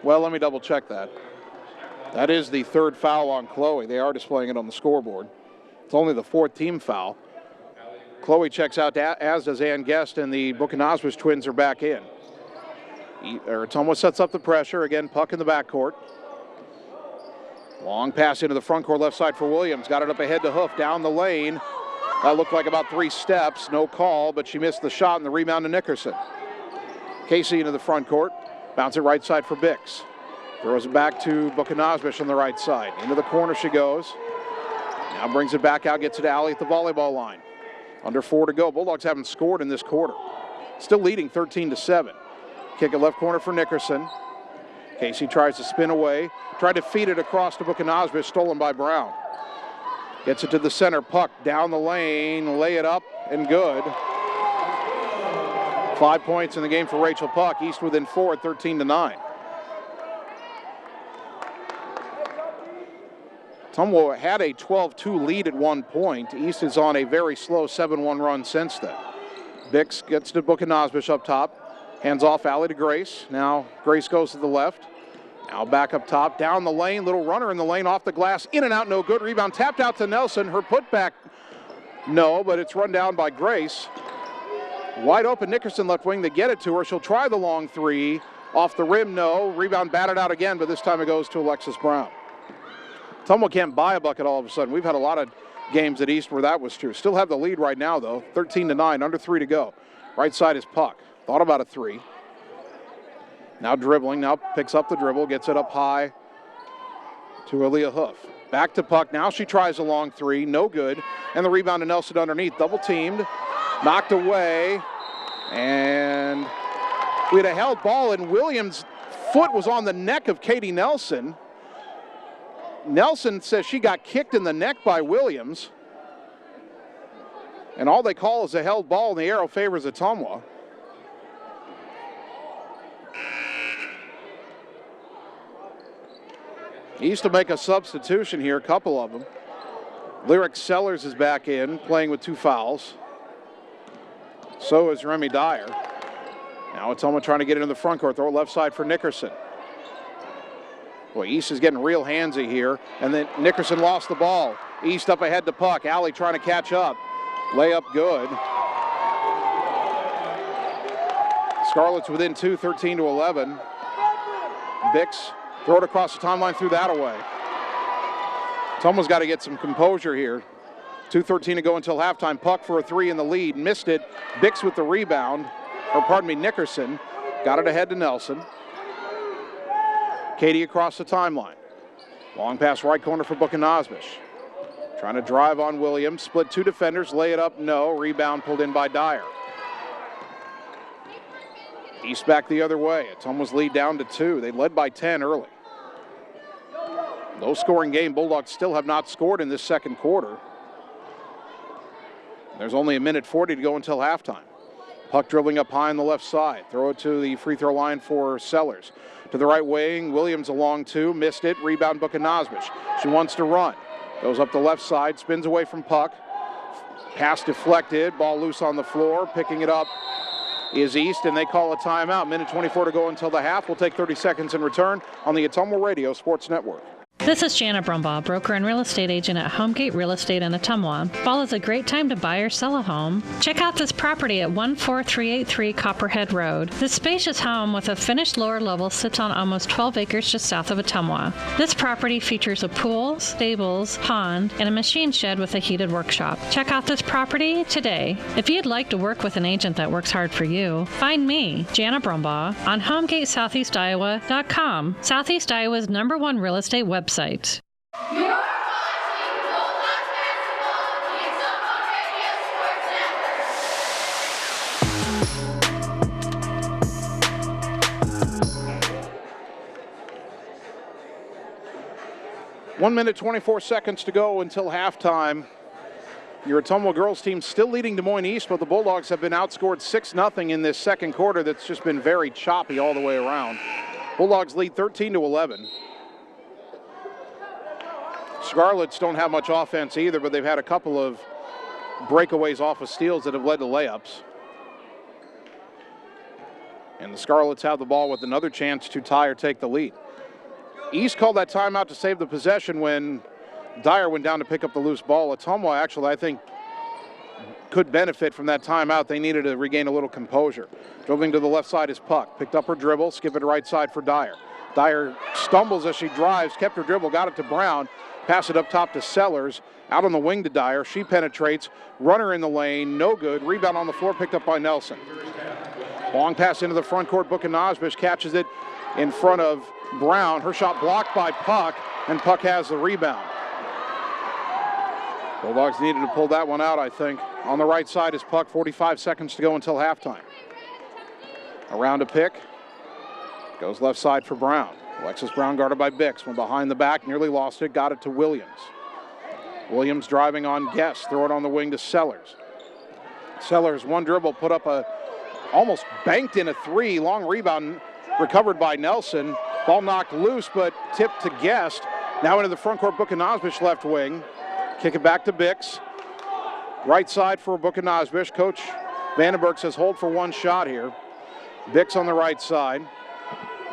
S2: well, let me double check that. That is the 3rd foul on Chloe. They are displaying it on the scoreboard. It's only the 4th team foul. Chloe checks out, as does Ann Guest, and the Buchanazvish twins are back in. Ottumwa sets up the pressure. Again, Puck in the backcourt. Long pass into the front court, left side for Williams. Got it up ahead to Hoof, down the lane. That looked like about 3 steps. No call, but she missed the shot and the rebound to Nickerson. Casey into the front court. Bounce it right side for Bix. Throws it back to Buchanazvish on the right side. Into the corner she goes. Now brings it back out, gets it to Allie at the volleyball line. Under 4 to go. Bulldogs haven't scored in this quarter. Still leading 13-7. Kick it left corner for Nickerson. Casey tries to spin away. Tried to feed it across to Buchanazvish, stolen by Brown. Gets it to the center. Puck down the lane. Lay it up and good. 5 points in the game for Rachel Puck. East within 4 at 13-9. Ottumwa had a 12-2 lead at one point. East is on a very slow 7-1 run since then. Bix gets to Buchanazvish up top. Hands off Allie to Grace. Now Grace goes to the left. Now back up top. Down the lane. Little runner in the lane off the glass. In and out, no good. Rebound tapped out to Nelson. Her putback No, but it's run down by Grace. Wide open Nickerson left wing. They get it to her. She'll try the long three. Off the rim, no. Rebound batted out again, but this time it goes to Alexis Brown. Ottumwa can't buy a bucket all of a sudden. We've had a lot of games at East where that was true. Still have the lead right now, though. 13-9, under 3 to go. Right side is Puck. Thought about a three. Now dribbling, now picks up the dribble, gets it up high to Aaliyah Hoof. Back to Puck, now she tries a long three, no good. And the rebound to Nelson underneath, double teamed, knocked away. And we had a held ball, and Williams' foot was on the neck of Katie Nelson. Nelson says she got kicked in the neck by Williams. And all they call is a held ball, and the arrow favors Ottumwa. East to make a substitution here, a couple of them. Lyric Sellers is back in, playing with 2 fouls. So is Remy Dyer. Now Ottumwa trying to get into the front court, throw it left side for Nickerson. Boy, East is getting real handsy here, and then Nickerson lost the ball. East up ahead to Puck. Alley trying to catch up. Layup good. Scarlets within 2, 13-11. Bix throw it across the timeline, threw that away. Ottumwa's got to get some composure here. 2:13 to go until halftime. Puck for a three in the lead, missed it. Bix with the rebound, or pardon me, Nickerson. Got it ahead to Nelson. Katie across the timeline. Long pass right corner for Buchanosbish. Trying to drive on Williams. Split 2 defenders. Lay it up. No. Rebound pulled in by Dyer. East back the other way. Ottumwa's lead down to 2. They led by 10 early. Low scoring game. Bulldogs still have not scored in this second quarter. There's only 1:40 to go until halftime. Puck dribbling up high on the left side. Throw it to the free throw line for Sellers. To the right wing, Williams along 2, missed it. Rebound Buchanosbish. She wants to run. Goes up the left side, spins away from Puck. Pass deflected, ball loose on the floor. Picking it up is East, and they call a timeout. 1:24 to go until the half. We'll take 30 seconds in return on the Ottumwa Radio Sports Network.
S13: This is Janet Brumbaugh, broker and real estate agent at Homegate Real Estate in Ottumwa. Fall is a great time to buy or sell a home. Check out this property at 14383 Copperhead Road. This spacious home with a finished lower level sits on almost 12 acres just south of Ottumwa. This property features a pool, stables, pond, and a machine shed with a heated workshop. Check out this property today. If you'd like to work with an agent that works hard for you, find me, Janet Brumbaugh, on HomegateSoutheastIowa.com, Southeast Iowa's #1 real estate website.
S9: You're watching Bulldogs basketball on the Ottumwa Radio Sports
S2: Network. 1:24 to go until halftime. Your Ottumwa girls team still leading Des Moines East, but the Bulldogs have been outscored 6-0 in this second quarter. That's just been very choppy all the way around. Bulldogs lead 13-11. Scarlets don't have much offense either, but they've had a couple of breakaways off of steals that have led to layups. And the Scarlets have the ball with another chance to tie or take the lead. East called that timeout to save the possession when Dyer went down to pick up the loose ball. Ottumwa actually, I think, could benefit from that timeout. They needed to regain a little composure. Dribbling to the left side is Puck. Picked up her dribble, skip it right side for Dyer. Dyer stumbles as she drives, kept her dribble, got it to Brown. Pass it up top to Sellers. Out on the wing to Dyer. She penetrates. Runner in the lane. No good. Rebound on the floor picked up by Nelson. Long pass into the front court. Buchanosbish catches it in front of Brown. Her shot blocked by Puck, and Puck has the rebound. Bulldogs needed to pull that one out, I think. On the right side is Puck. 45 seconds to go until halftime. Around a pick. Goes left side for Brown. Alexis Brown guarded by Bix. Went behind the back, nearly lost it, got it to Williams. Williams driving on Guest, throw it on the wing to Sellers. Sellers, one dribble, put up almost banked in a three. Long rebound recovered by Nelson. Ball knocked loose, but tipped to Guest. Now into the front court, Buchanosbish left wing. Kick it back to Bix. Right side for Buchanosbish. Coach Vandenberg says hold for one shot here. Bix on the right side.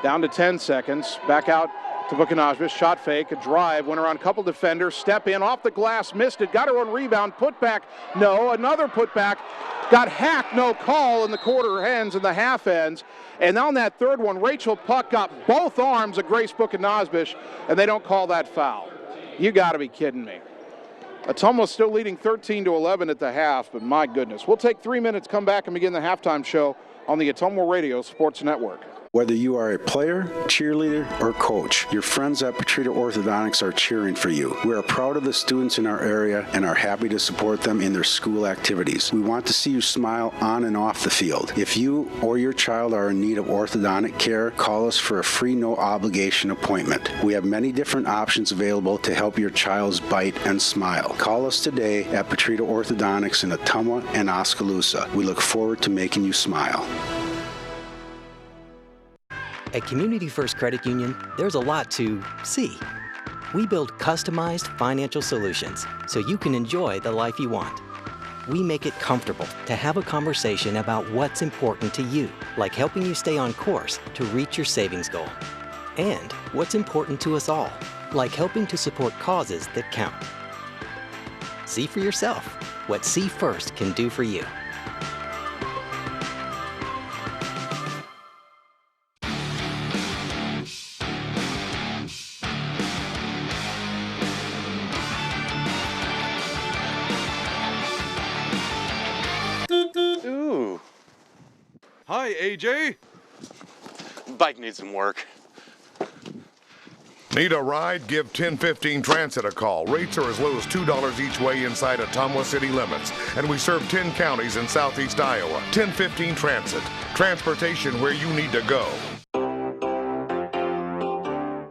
S2: Down to 10 seconds. Back out to Bukanajvic, shot fake, a drive, went around a couple defenders, step in, off the glass, missed it, got her own rebound, put back, no, another put back, got hacked, no call in the quarter ends and the half ends. And on that third one, Rachel Puck got both arms of Grace Bukanajvic, and they don't call that foul. You got to be kidding me. Ottumwa still leading 13-11 at the half, but my goodness. We'll take 3 minutes, come back and begin the halftime show on the Ottumwa Radio Sports Network.
S7: Whether you are a player, cheerleader, or coach, your friends at Petrita Orthodontics are cheering for you. We are proud of the students in our area and are happy to support them in their school activities. We want to see you smile on and off the field. If you or your child are in need of orthodontic care, call us for a free no-obligation appointment. We have many different options available to help your child's bite and smile. Call us today at Petrita Orthodontics in Ottumwa and Oskaloosa. We look forward to making you smile.
S12: At Community First Credit Union, there's a lot to see. We build customized financial solutions so you can enjoy the life you want. We make it comfortable to have a conversation about what's important to you, like helping you stay on course to reach your savings goal. And what's important to us all, like helping to support causes that count. See for yourself what See First can do for you.
S3: Ooh.
S15: Hi, AJ.
S3: Bike needs some work.
S5: Need a ride? Give 1015 Transit a call. Rates are as low as $2 each way inside Ottumwa city limits. And we serve 10 counties in southeast Iowa. 1015 Transit. Transportation where you need to go.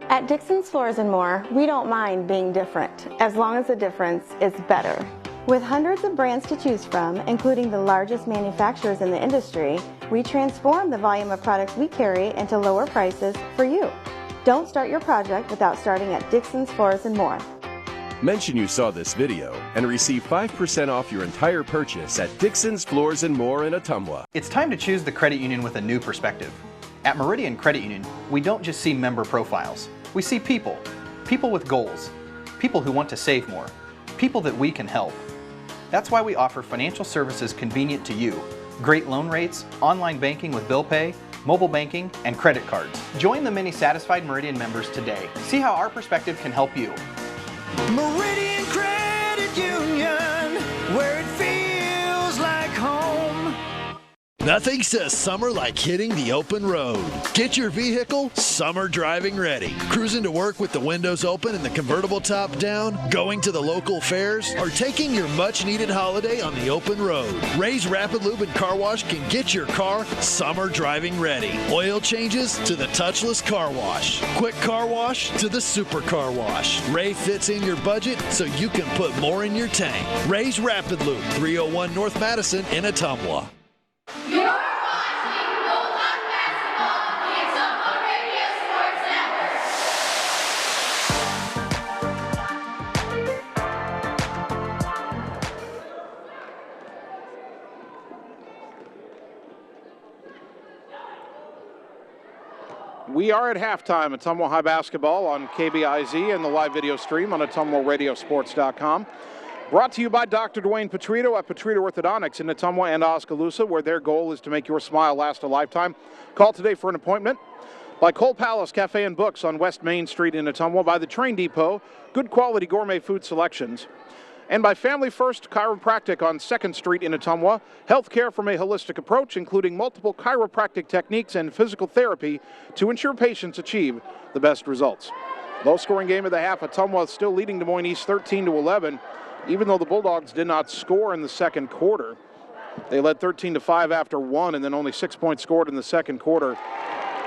S18: At Dixon's Floors & More, we don't mind being different, as long as the difference is better. With hundreds of brands to choose from, including the largest manufacturers in the industry, we transform the volume of products we carry into lower prices for you. Don't start your project without starting at Dixon's Floors & More.
S19: Mention you saw this video and receive 5% off your entire purchase at Dixon's Floors & More in Ottumwa.
S8: It's time to choose the credit union with a new perspective. At Meridian Credit Union, we don't just see member profiles. We see people. People with goals. People who want to save more. People that we can help. That's why we offer financial services convenient to you. Great loan rates, online banking with bill pay, mobile banking, and credit cards. Join the many satisfied Meridian members today. See how our perspective can help you.
S16: Meridian Credit Union, where it feels like home.
S1: Nothing says summer like hitting the open road. Get your vehicle summer driving ready. Cruising to work with the windows open and the convertible top down, going to the local fairs, or taking your much-needed holiday on the open road. Ray's Rapid Lube and Car Wash can get your car summer driving ready. Oil changes to the touchless car wash. Quick car wash to the super car wash. Ray fits in your budget so you can put more in your tank. Ray's Rapid Lube, 301 North Madison in Ottumwa.
S9: You're watching Bulldog Basketball on the Ottumwa Radio Sports
S2: Network. We are at halftime at Ottumwa High Basketball on KBIZ and the live video stream on OttumwaRadioSports.com. Brought to you by Dr. Dwayne Petrito at Petrito Orthodontics in Ottumwa and Oskaloosa, where their goal is to make your smile last a lifetime. Call today for an appointment. By Cole Palace Cafe and Books on West Main Street in Ottumwa. By the Train Depot, good quality gourmet food selections. And by Family First Chiropractic on 2nd Street in Ottumwa. Healthcare from a holistic approach, including multiple chiropractic techniques and physical therapy to ensure patients achieve the best results. Low-scoring game of the half. Ottumwa still leading Des Moines East 13-11. Even though the Bulldogs did not score in the second quarter. They led 13-5 after one, and then only 6 points scored in the second quarter.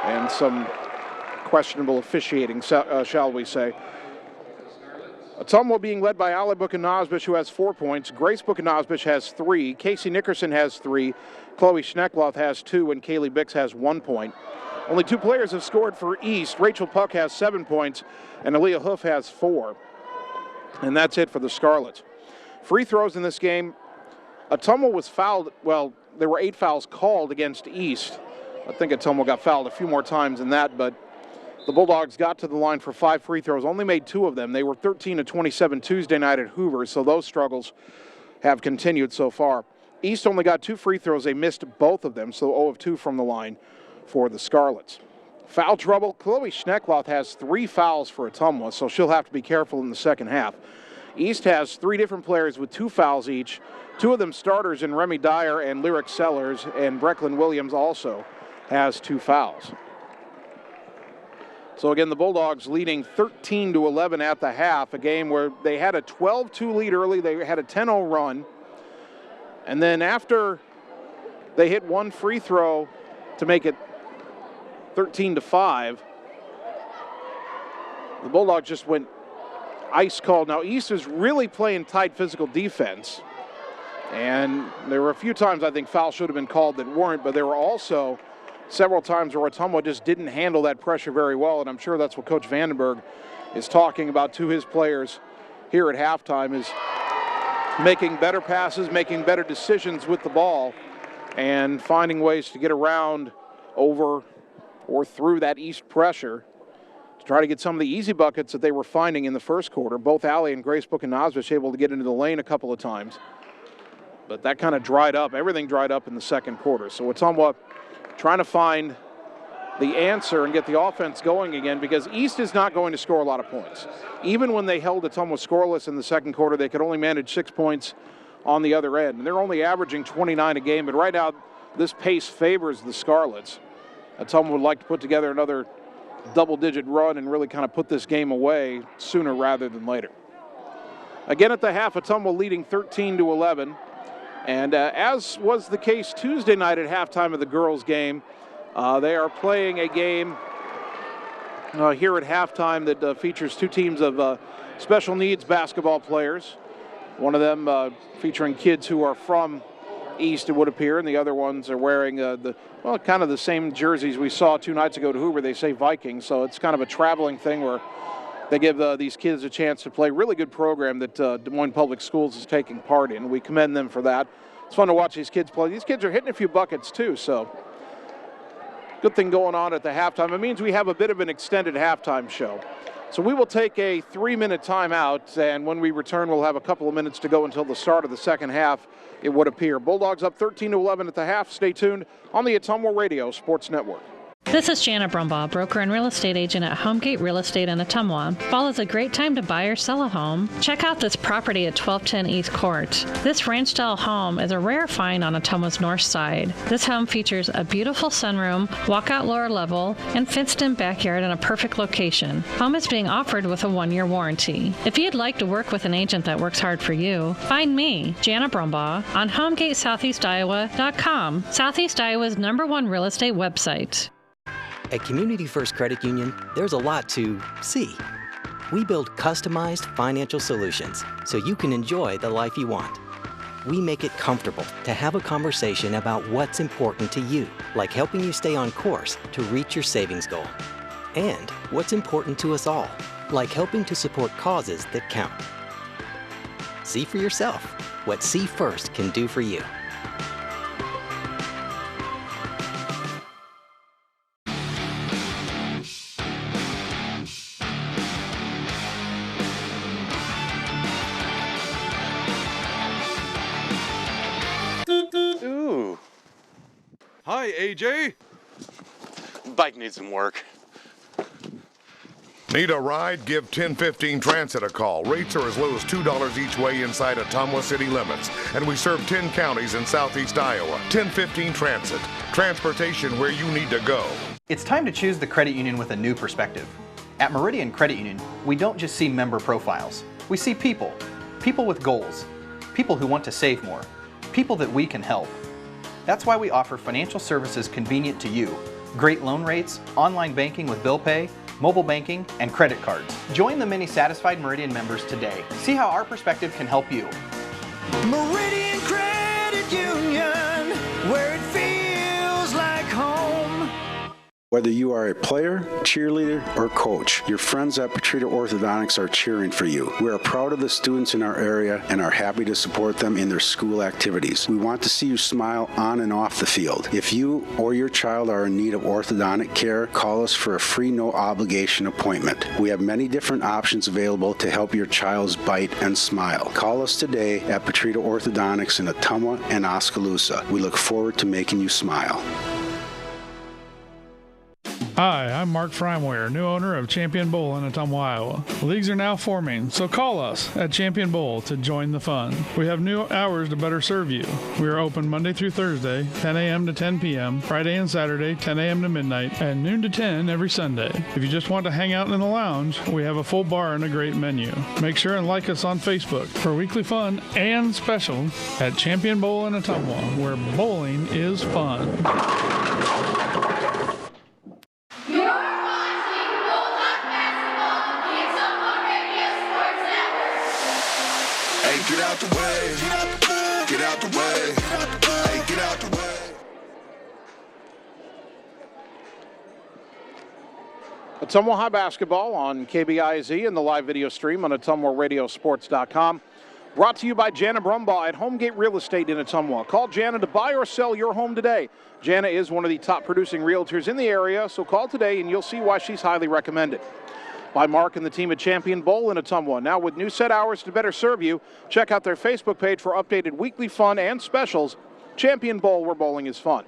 S2: And some questionable officiating, shall we say. Ottumwa being led by Ali Bukanajvic, who has 4 points. Grace Bukanajvic has 3. Casey Nickerson has 3. Chloe Schneckloth has 2, and Kaylee Bix has 1 point. Only 2 players have scored for East. Rachel Puck has 7 points, and Aaliyah Hoof has 4. And that's it for the Scarlets. Free throws in this game. Ottumwa was fouled. Well, there were 8 fouls called against East. I think Ottumwa got fouled a few more times than that, but The Bulldogs got to the line for 5 free throws, only made 2 of them. They were 13 of 27 Tuesday night at Hoover, so those struggles have continued so far. East only got 2 free throws. They missed both of them, so 0 of 2 from the line for the Scarlets. Foul trouble. Chloe Schneckloth has 3 fouls for Ottumwa, so she'll have to be careful in the second half. East has 3 different players with 2 fouls each. 2 of them starters in Remy Dyer and Lyric Sellers, and Brecklin Williams also has 2 fouls. So again, the Bulldogs leading 13-11 at the half, a game where they had a 12-2 lead early. They had a 10-0 run. And then after they hit 1 free throw to make it 13-5, the Bulldogs just went ice cold. Now, East is really playing tight physical defense. And there were a few times I think fouls should have been called that weren't, but there were also several times where Ottumwa just didn't handle that pressure very well, and I'm sure that's what Coach Vandenberg is talking about to his players here at halftime, is making better passes, making better decisions with the ball, and finding ways to get around, over, or through that East pressure to try to get some of the easy buckets that they were finding in the first quarter. Both Allie and Grace Book and Nosbish able to get into the lane a couple of times, but that kind of dried up. Everything dried up in the second quarter. So Ottumwa trying to find the answer and get the offense going again, because East is not going to score a lot of points. Even when they held Ottumwa scoreless in the second quarter, they could only manage 6 points on the other end. And they're only averaging 29 a game, but right now this pace favors the Scarlets. Ottumwa would like to put together another double-digit run and really kind of put this game away sooner rather than later. Again at the half, Ottumwa leading 13-11. And as was the case Tuesday night at halftime of the girls' game, they are playing a game here at halftime that features 2 teams of special needs basketball players. One of them featuring kids who are from East, it would appear, and the other ones are wearing kind of the same jerseys we saw 2 nights ago to Hoover. They say Vikings, so it's kind of a traveling thing where they give these kids a chance to play. Really good program that Des Moines Public Schools is taking part in. We commend them for that. It's fun to watch these kids play. These kids are hitting a few buckets too, so good thing going on at the halftime. It means we have a bit of an extended halftime show. So we will take a 3-minute timeout, and when we return, we'll have a couple of minutes to go until the start of the second half, it would appear. Bulldogs up 13-11 at the half. Stay tuned on the Ottumwa Radio Sports Network.
S13: This is Jana Brumbaugh, broker and real estate agent at Homegate Real Estate in Ottumwa. Fall is a great time to buy or sell a home. Check out this property at 1210 East Court. This ranch-style home is a rare find on Ottumwa's north side. This home features a beautiful sunroom, walkout lower level, and fenced-in backyard in a perfect location. Home is being offered with a 1-year warranty. If you'd like to work with an agent that works hard for you, find me, Jana Brumbaugh, on HomegateSoutheastIowa.com, Southeast Iowa's #1 real estate website.
S12: At Community First Credit Union, there's a lot to see. We build customized financial solutions so you can enjoy the life you want. We make it comfortable to have a conversation about what's important to you, like helping you stay on course to reach your savings goal. And what's important to us all, like helping to support causes that count. See for yourself what See First can do for you.
S15: Hi, AJ.
S3: Bike needs some work.
S5: Need a ride? Give 1015 Transit a call. Rates are as low as $2 each way inside Ottumwa city limits. And we serve 10 counties in southeast Iowa. 1015 Transit. Transportation where you need to go.
S8: It's time to choose the credit union with a new perspective. At Meridian Credit Union, we don't just see member profiles. We see people. People with goals. People who want to save more. People that we can help. That's why we offer financial services convenient to you. Great loan rates, online banking with bill pay, mobile banking, and credit cards. Join the many satisfied Meridian members today. See how our perspective can help you.
S16: Meridian Credit Union, where it feels like home.
S7: Whether you are a player, cheerleader, or coach, your friends at Petrita Orthodontics are cheering for you. We are proud of the students in our area and are happy to support them in their school activities. We want to see you smile on and off the field. If you or your child are in need of orthodontic care, call us for a free no-obligation appointment. We have many different options available to help your child's bite and smile. Call us today at Petrita Orthodontics in Ottumwa and Oskaloosa. We look forward to making you smile.
S17: Hi, I'm Mark Freimware, new owner of Champion Bowl in Ottumwa, Iowa. Leagues are now forming, so call us at Champion Bowl to join the fun. We have new hours to better serve you. We are open Monday through Thursday, 10 a.m. to 10 p.m., Friday and Saturday, 10 a.m. to midnight, and noon to 10 every Sunday. If you just want to hang out in the lounge, we have a full bar and a great menu. Make sure and like us on Facebook for weekly fun and specials at Champion Bowl in Ottumwa, where bowling is fun.
S9: Get out the way, get out the way, hey, get out the way.
S2: Ottumwa High Basketball on KBIZ and the live video stream on OttumwaRadioSports.com. Brought to you by Jana Brumbaugh at Homegate Real Estate in Ottumwa. Call Jana to buy or sell your home today. Jana is one of the top producing realtors in the area, so call today and you'll see why she's highly recommended. By Mark and the team at Champion Bowl in Ottumwa. Now with new set hours to better serve you, check out their Facebook page for updated weekly fun and specials. Champion Bowl, where bowling is fun.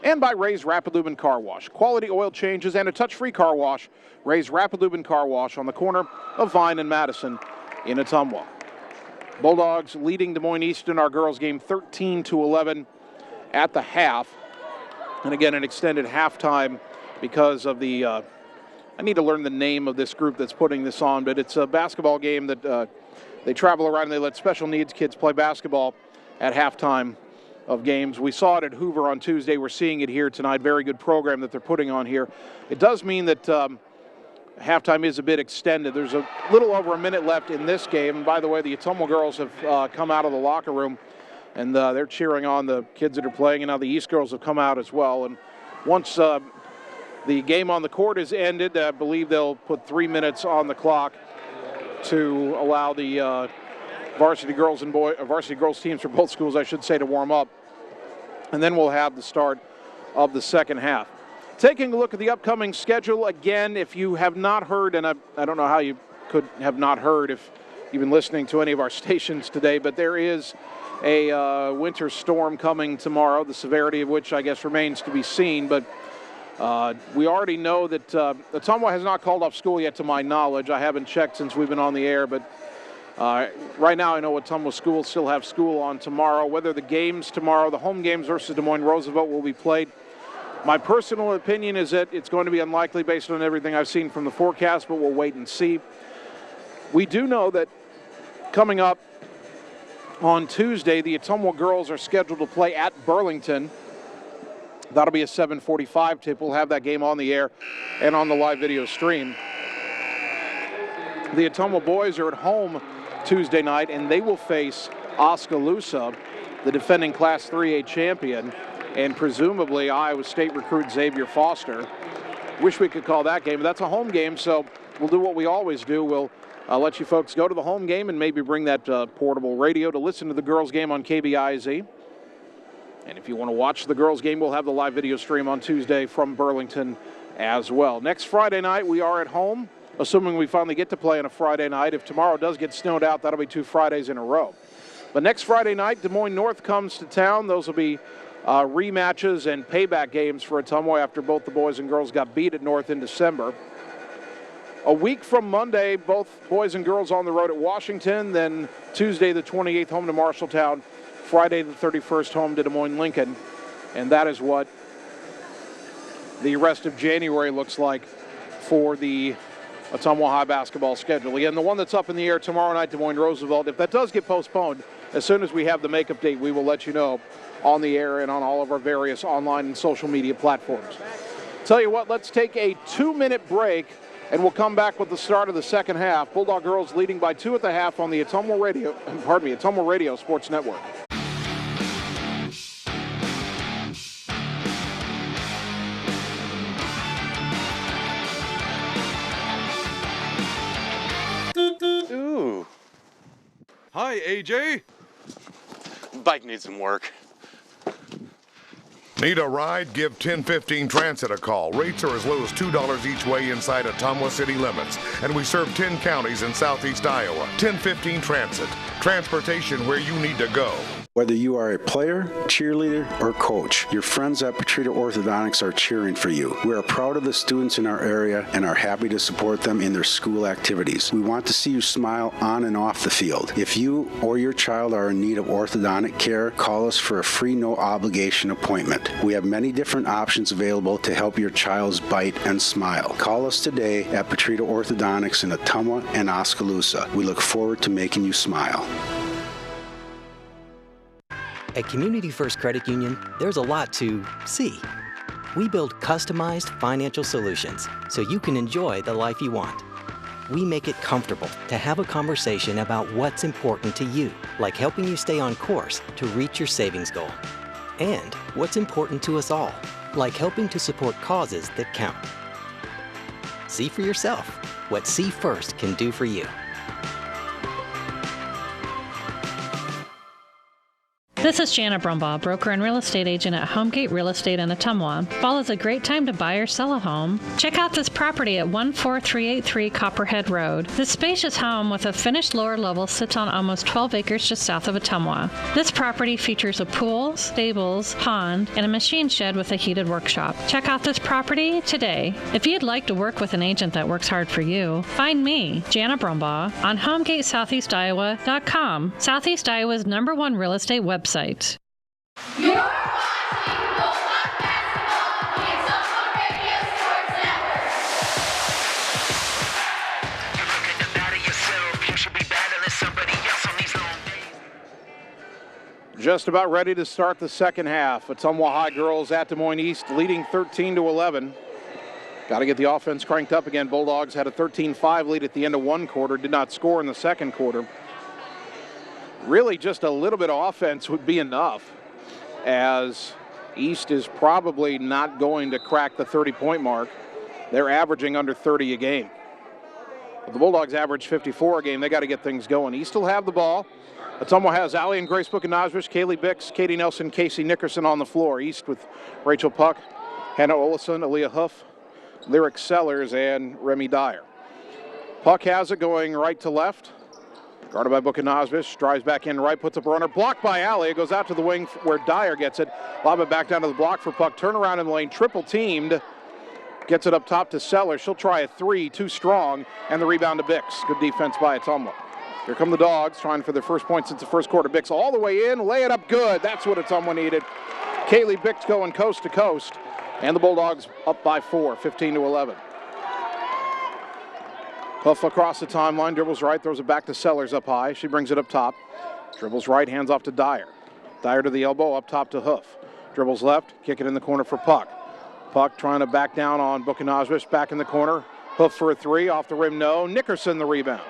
S2: And by Ray's Rapid Lube and Car Wash. Quality oil changes and a touch-free car wash. Ray's Rapid Lube and Car Wash on the corner of Vine and Madison in Ottumwa. Bulldogs leading Des Moines East in our girls game 13-11 at the half. And again, an extended halftime because of the I need to learn the name of this group that's putting this on, but it's a basketball game that they travel around and they let special needs kids play basketball at halftime of games. We saw it at Hoover on Tuesday. We're seeing it here tonight. Very good program that they're putting on here. It does mean that halftime is a bit extended. There's a little over a minute left in this game. And by the way, the Ottumwa girls have come out of the locker room, and they're cheering on the kids that are playing. And now the East girls have come out as well. And once the game on the court is ended, I believe they'll put 3 minutes on the clock to allow the varsity girls teams for both schools, I should say, to warm up. And then we'll have the start of the second half. Taking a look at the upcoming schedule again, if you have not heard, and I don't know how you could have not heard if you've been listening to any of our stations today, but there is a winter storm coming tomorrow, the severity of which I guess remains to be seen. But we already know that Ottumwa has not called off school yet, to my knowledge. I haven't checked since we've been on the air, but right now I know Ottumwa schools still have school on tomorrow. Whether the games tomorrow, the home games versus Des Moines Roosevelt, will be played, my personal opinion is that it's going to be unlikely based on everything I've seen from the forecast, but we'll wait and see. We do know that coming up on Tuesday, the Ottumwa girls are scheduled to play at Burlington. That'll be a 7:45 tip. We'll have that game on the air and on the live video stream. The Ottumwa boys are at home Tuesday night, and they will face Oskaloosa, the defending Class 3A champion, and presumably Iowa State recruit Xavier Foster. Wish we could call that game, but that's a home game, so we'll do what we always do. We'll let you folks go to the home game and maybe bring that portable radio to listen to the girls' game on KBIZ. And if you want to watch the girls' game, we'll have the live video stream on Tuesday from Burlington as well. Next Friday night, we are at home, assuming we finally get to play on a Friday night. If tomorrow does get snowed out, that'll be 2 Fridays in a row. But next Friday night, Des Moines North comes to town. Those will be rematches and payback games for Ottumwa after both the boys and girls got beat at North in December. A week from Monday, both boys and girls on the road at Washington. Then Tuesday the 28th, home to Marshalltown. Friday the 31st, home to Des Moines Lincoln. And that is what the rest of January looks like for the Ottumwa High basketball schedule. Again, the one that's up in the air tomorrow night, Des Moines Roosevelt. If that does get postponed, as soon as we have the makeup date, we will let you know on the air and on all of our various online and social media platforms. Tell you what, let's take a 2-minute break, and we'll come back with the start of the second half. Bulldog girls leading by 2 at the half on the Ottumwa Radio Sports Network.
S15: Hi, AJ.
S3: Bike needs some work.
S5: Need a ride? Give 1015 Transit a call. Rates are as low as $2 each way inside Ottumwa city limits. And we serve 10 counties in southeast Iowa. 1015 Transit. Transportation where you need to go.
S7: Whether you are a player, cheerleader, or coach, your friends at Petrita Orthodontics are cheering for you. We are proud of the students in our area and are happy to support them in their school activities. We want to see you smile on and off the field. If you or your child are in need of orthodontic care, call us for a free no-obligation appointment. We have many different options available to help your child's bite and smile. Call us today at Petrita Orthodontics in Ottumwa and Oskaloosa. We look forward to making you smile.
S12: At Community First Credit Union, there's a lot to see. We build customized financial solutions so you can enjoy the life you want. We make it comfortable to have a conversation about what's important to you, like helping you stay on course to reach your savings goal. And what's important to us all, like helping to support causes that count. See for yourself what See First can do for you.
S13: This is Janet Brumbaugh, broker and real estate agent at Homegate Real Estate in Ottumwa. Fall is a great time to buy or sell a home. Check out this property at 14383 Copperhead Road. This spacious home with a finished lower level sits on almost 12 acres just south of Ottumwa. This property features a pool, stables, pond, and a machine shed with a heated workshop. Check out this property today. If you'd like to work with an agent that works hard for you, find me, Janet Brumbaugh, on HomegateSoutheastIowa.com, Southeast Iowa's #1 real estate website.
S9: You're watching Bulldog Basketball on the Ottumwa Radio Sports Network.
S16: You're looking to better yourself. You should be battling somebody else on these long days.
S2: Just about ready to start the second half. Ottumwa High girls at Des Moines East leading 13-11. Got to get the offense cranked up again. Bulldogs had a 13-5 lead at the end of one quarter, did not score in the second quarter. Really just a little bit of offense would be enough, as East is probably not going to crack the 30-point mark. They're averaging under 30 a game. But the Bulldogs average 54 a game. They got to get things going. East will have the ball. Ottumwa has Allie and Grace Buchanazvish, Kaylee Bix, Katie Nelson, Casey Nickerson on the floor. East with Rachel Puck, Hannah Olison, Aaliyah Huff, Lyric Sellers, and Remy Dyer. Puck has it going right to left. Guarded by Buchanazvish, drives back in right, puts up a runner, blocked by Allie. It goes out to the wing where Dyer gets it. Lob it back down to the block for Puck. Turn around in the lane, triple teamed. Gets it up top to Sellers. She'll try a three, too strong, and the rebound to Bix. Good defense by Ottumwa. Here come the Dogs, trying for their first point since the first quarter. Bix all the way in, lay it up good. That's what Ottumwa needed. Kaylee Bix going coast to coast, and the Bulldogs up by 4, 15-11. Huff across the timeline, dribbles right, throws it back to Sellers up high. She brings it up top. Dribbles right, hands off to Dyer. Dyer to the elbow, up top to Huff. Dribbles left, kick it in the corner for Puck. Puck trying to back down on Buchanazvish, back in the corner. Huff for a three, off the rim, no. Nickerson the rebound.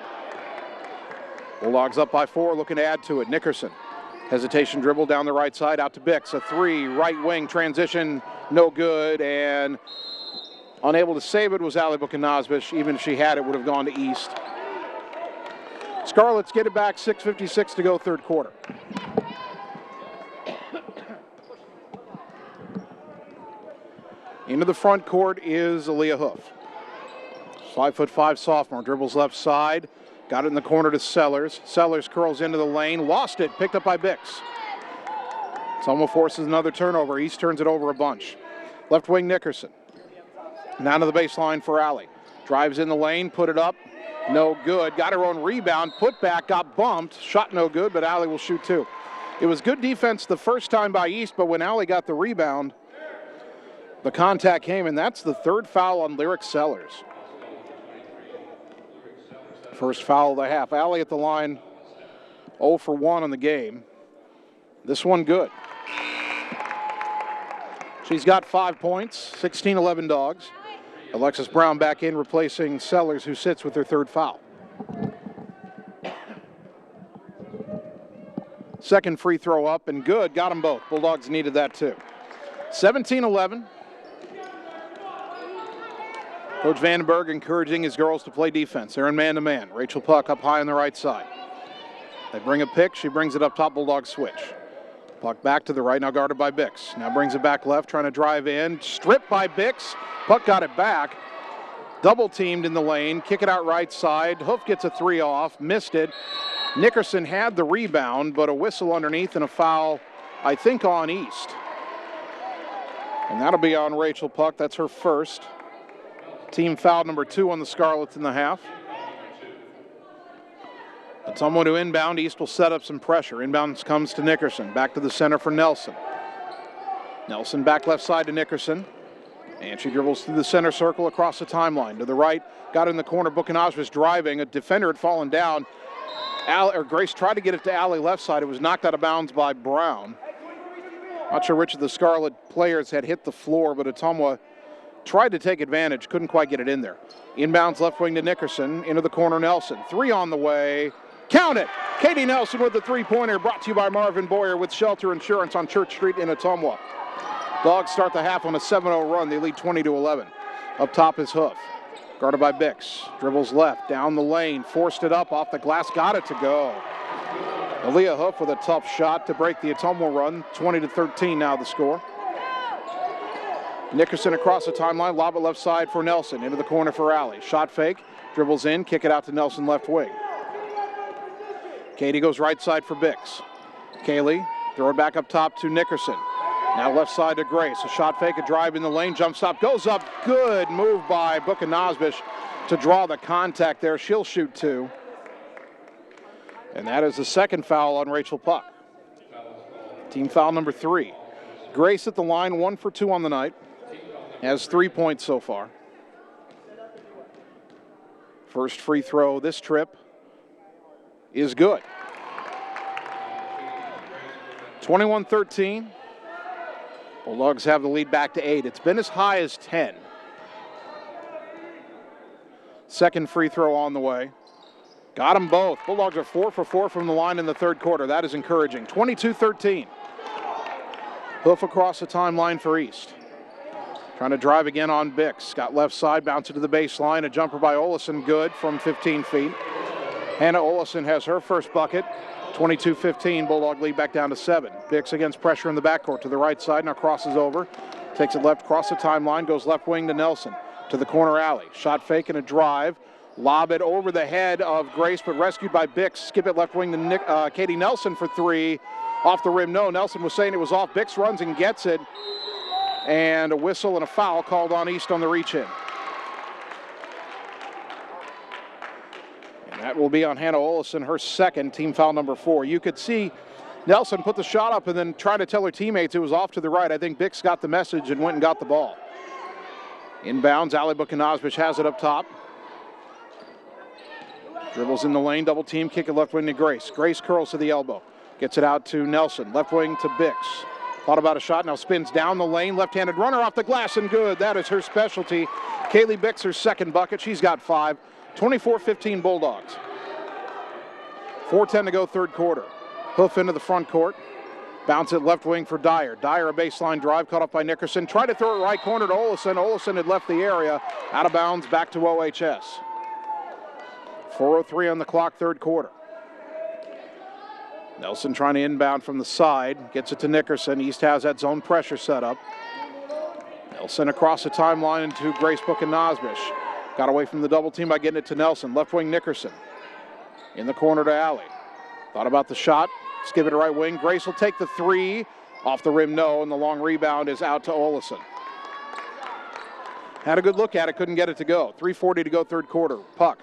S2: Bulldogs up by 4, looking to add to it. Nickerson, hesitation dribble down the right side, out to Bix. A three, right wing transition, no good, and unable to save it was Allie Buchanazvish. Even if she had it, would have gone to East. Scarlets get it back, 6:56 to go, third quarter. Into the front court is Aaliyah Huff. 5'5" sophomore, dribbles left side. Got it in the corner to Sellers. Sellers curls into the lane, lost it, picked up by Bix. Ottumwa forces another turnover. East turns it over a bunch. Left wing Nickerson. Down to the baseline for Allie. Drives in the lane, put it up, no good. Got her own rebound, put back, got bumped. Shot no good, but Allie will shoot two. It was good defense the first time by East, but when Allie got the rebound, the contact came, and that's the third foul on Lyric Sellers. First foul of the half. Allie at the line, 0 for 1 on the game. This one good. She's got 5 points, 16-11 Dogs. Alexis Brown back in, replacing Sellers, who sits with her third foul. Second free throw up and good. Got them both. Bulldogs needed that too. 17-11. Coach Vandenberg encouraging his girls to play defense. They're in man-to-man. Rachel Puck up high on the right side. They bring a pick. She brings it up top. Bulldogs switch. Puck back to the right, now guarded by Bix. Now brings it back left, trying to drive in. Stripped by Bix. Puck got it back. Double teamed in the lane. Kick it out right side. Hoof gets a 3 off. Missed it. Nickerson had the rebound, but a whistle underneath and a foul, I think, on East. And that'll be on Rachel Puck. That's her first. Team foul number 2 on the Scarlets in the half. Ottumwa to inbound. East will set up some pressure. Inbound comes to Nickerson. Back to the center for Nelson. Nelson back left side to Nickerson. And she dribbles through the center circle across the timeline. To the right, got in the corner. Buchanan was driving. A defender had fallen down. Grace tried to get it to Alley left side. It was knocked out of bounds by Brown. Not sure which of the Scarlet players had hit the floor, but Ottumwa tried to take advantage. Couldn't quite get it in there. Inbounds left wing to Nickerson. Into the corner, Nelson. 3 on the way. Count it! Katie Nelson with the three-pointer, brought to you by Marvin Boyer with Shelter Insurance on Church Street in Ottumwa. Dogs start the half on a 7-0 run. They lead 20-11. Up top is Hoof. Guarded by Bix. Dribbles left, down the lane, forced it up off the glass, got it to go. Aaliyah Hoof with a tough shot to break the Ottumwa run. 20-13 now the score. Nickerson across the timeline, lob it left side for Nelson. Into the corner for Alley. Shot fake, dribbles in, kick it out to Nelson left wing. Katie goes right side for Bix. Kaylee, throw it back up top to Nickerson. Now left side to Grace. A shot fake, a drive in the lane, jump stop, goes up. Good move by Buchanan to draw the contact there. She'll shoot 2. And that is the second foul on Rachel Puck. Team foul number 3. Grace at the line, 1 for 2 on the night. Has 3 points so far. First free throw this trip is good. 21-13. Bulldogs have the lead back to 8. It's been as high as 10. Second free throw on the way. Got them both. Bulldogs are 4 for 4 from the line in the third quarter. That is encouraging. 22-13. Hoof across the timeline for East. Trying to drive again on Bix. Got left side, bounce it to the baseline. A jumper by Olison, good from 15 feet. Hannah Olison has her first bucket. 22-15, Bulldog lead back down to 7. Bix against pressure in the backcourt to the right side, now crosses over. Takes it left, across the timeline, goes left wing to Nelson. To the corner alley. Shot fake and a drive. Lob it over the head of Grace, but rescued by Bix. Skip it left wing to Katie Nelson for 3. Off the rim, no. Nelson was saying it was off. Bix runs and gets it. And a whistle and a foul called on East on the reach-in. And that will be on Hannah Olison, her second, team foul number 4. You could see Nelson put the shot up and then try to tell her teammates it was off to the right. I think Bix got the message and went and got the ball. Inbounds, Ali Bukanazbich has it up top. Dribbles in the lane, double team, kick it left wing to Grace. Grace curls to the elbow. Gets it out to Nelson, left wing to Bix. Thought about a shot, now spins down the lane, left-handed runner off the glass and good. That is her specialty. Kaylee Bix, her second bucket. She's got 5. 24-15 Bulldogs. 4:10 to go third quarter. Hoof into the front court. Bounce it left wing for Dyer. Dyer a baseline drive, caught up by Nickerson. Tried to throw it right corner to Olison. Olison had left the area. Out of bounds, back to OHS. 4:03 on the clock, third quarter. Nelson trying to inbound from the side. Gets it to Nickerson. East has that zone pressure set up. Nelson across the timeline to Grace Bukanazbich. Got away from the double team by getting it to Nelson. Left wing Nickerson. In the corner to Alley. Thought about the shot. Skip it to right wing. Grace will take the 3. Off the rim, no. And the long rebound is out to Olison. Had a good look at it. Couldn't get it to go. 3:40 to go third quarter. Puck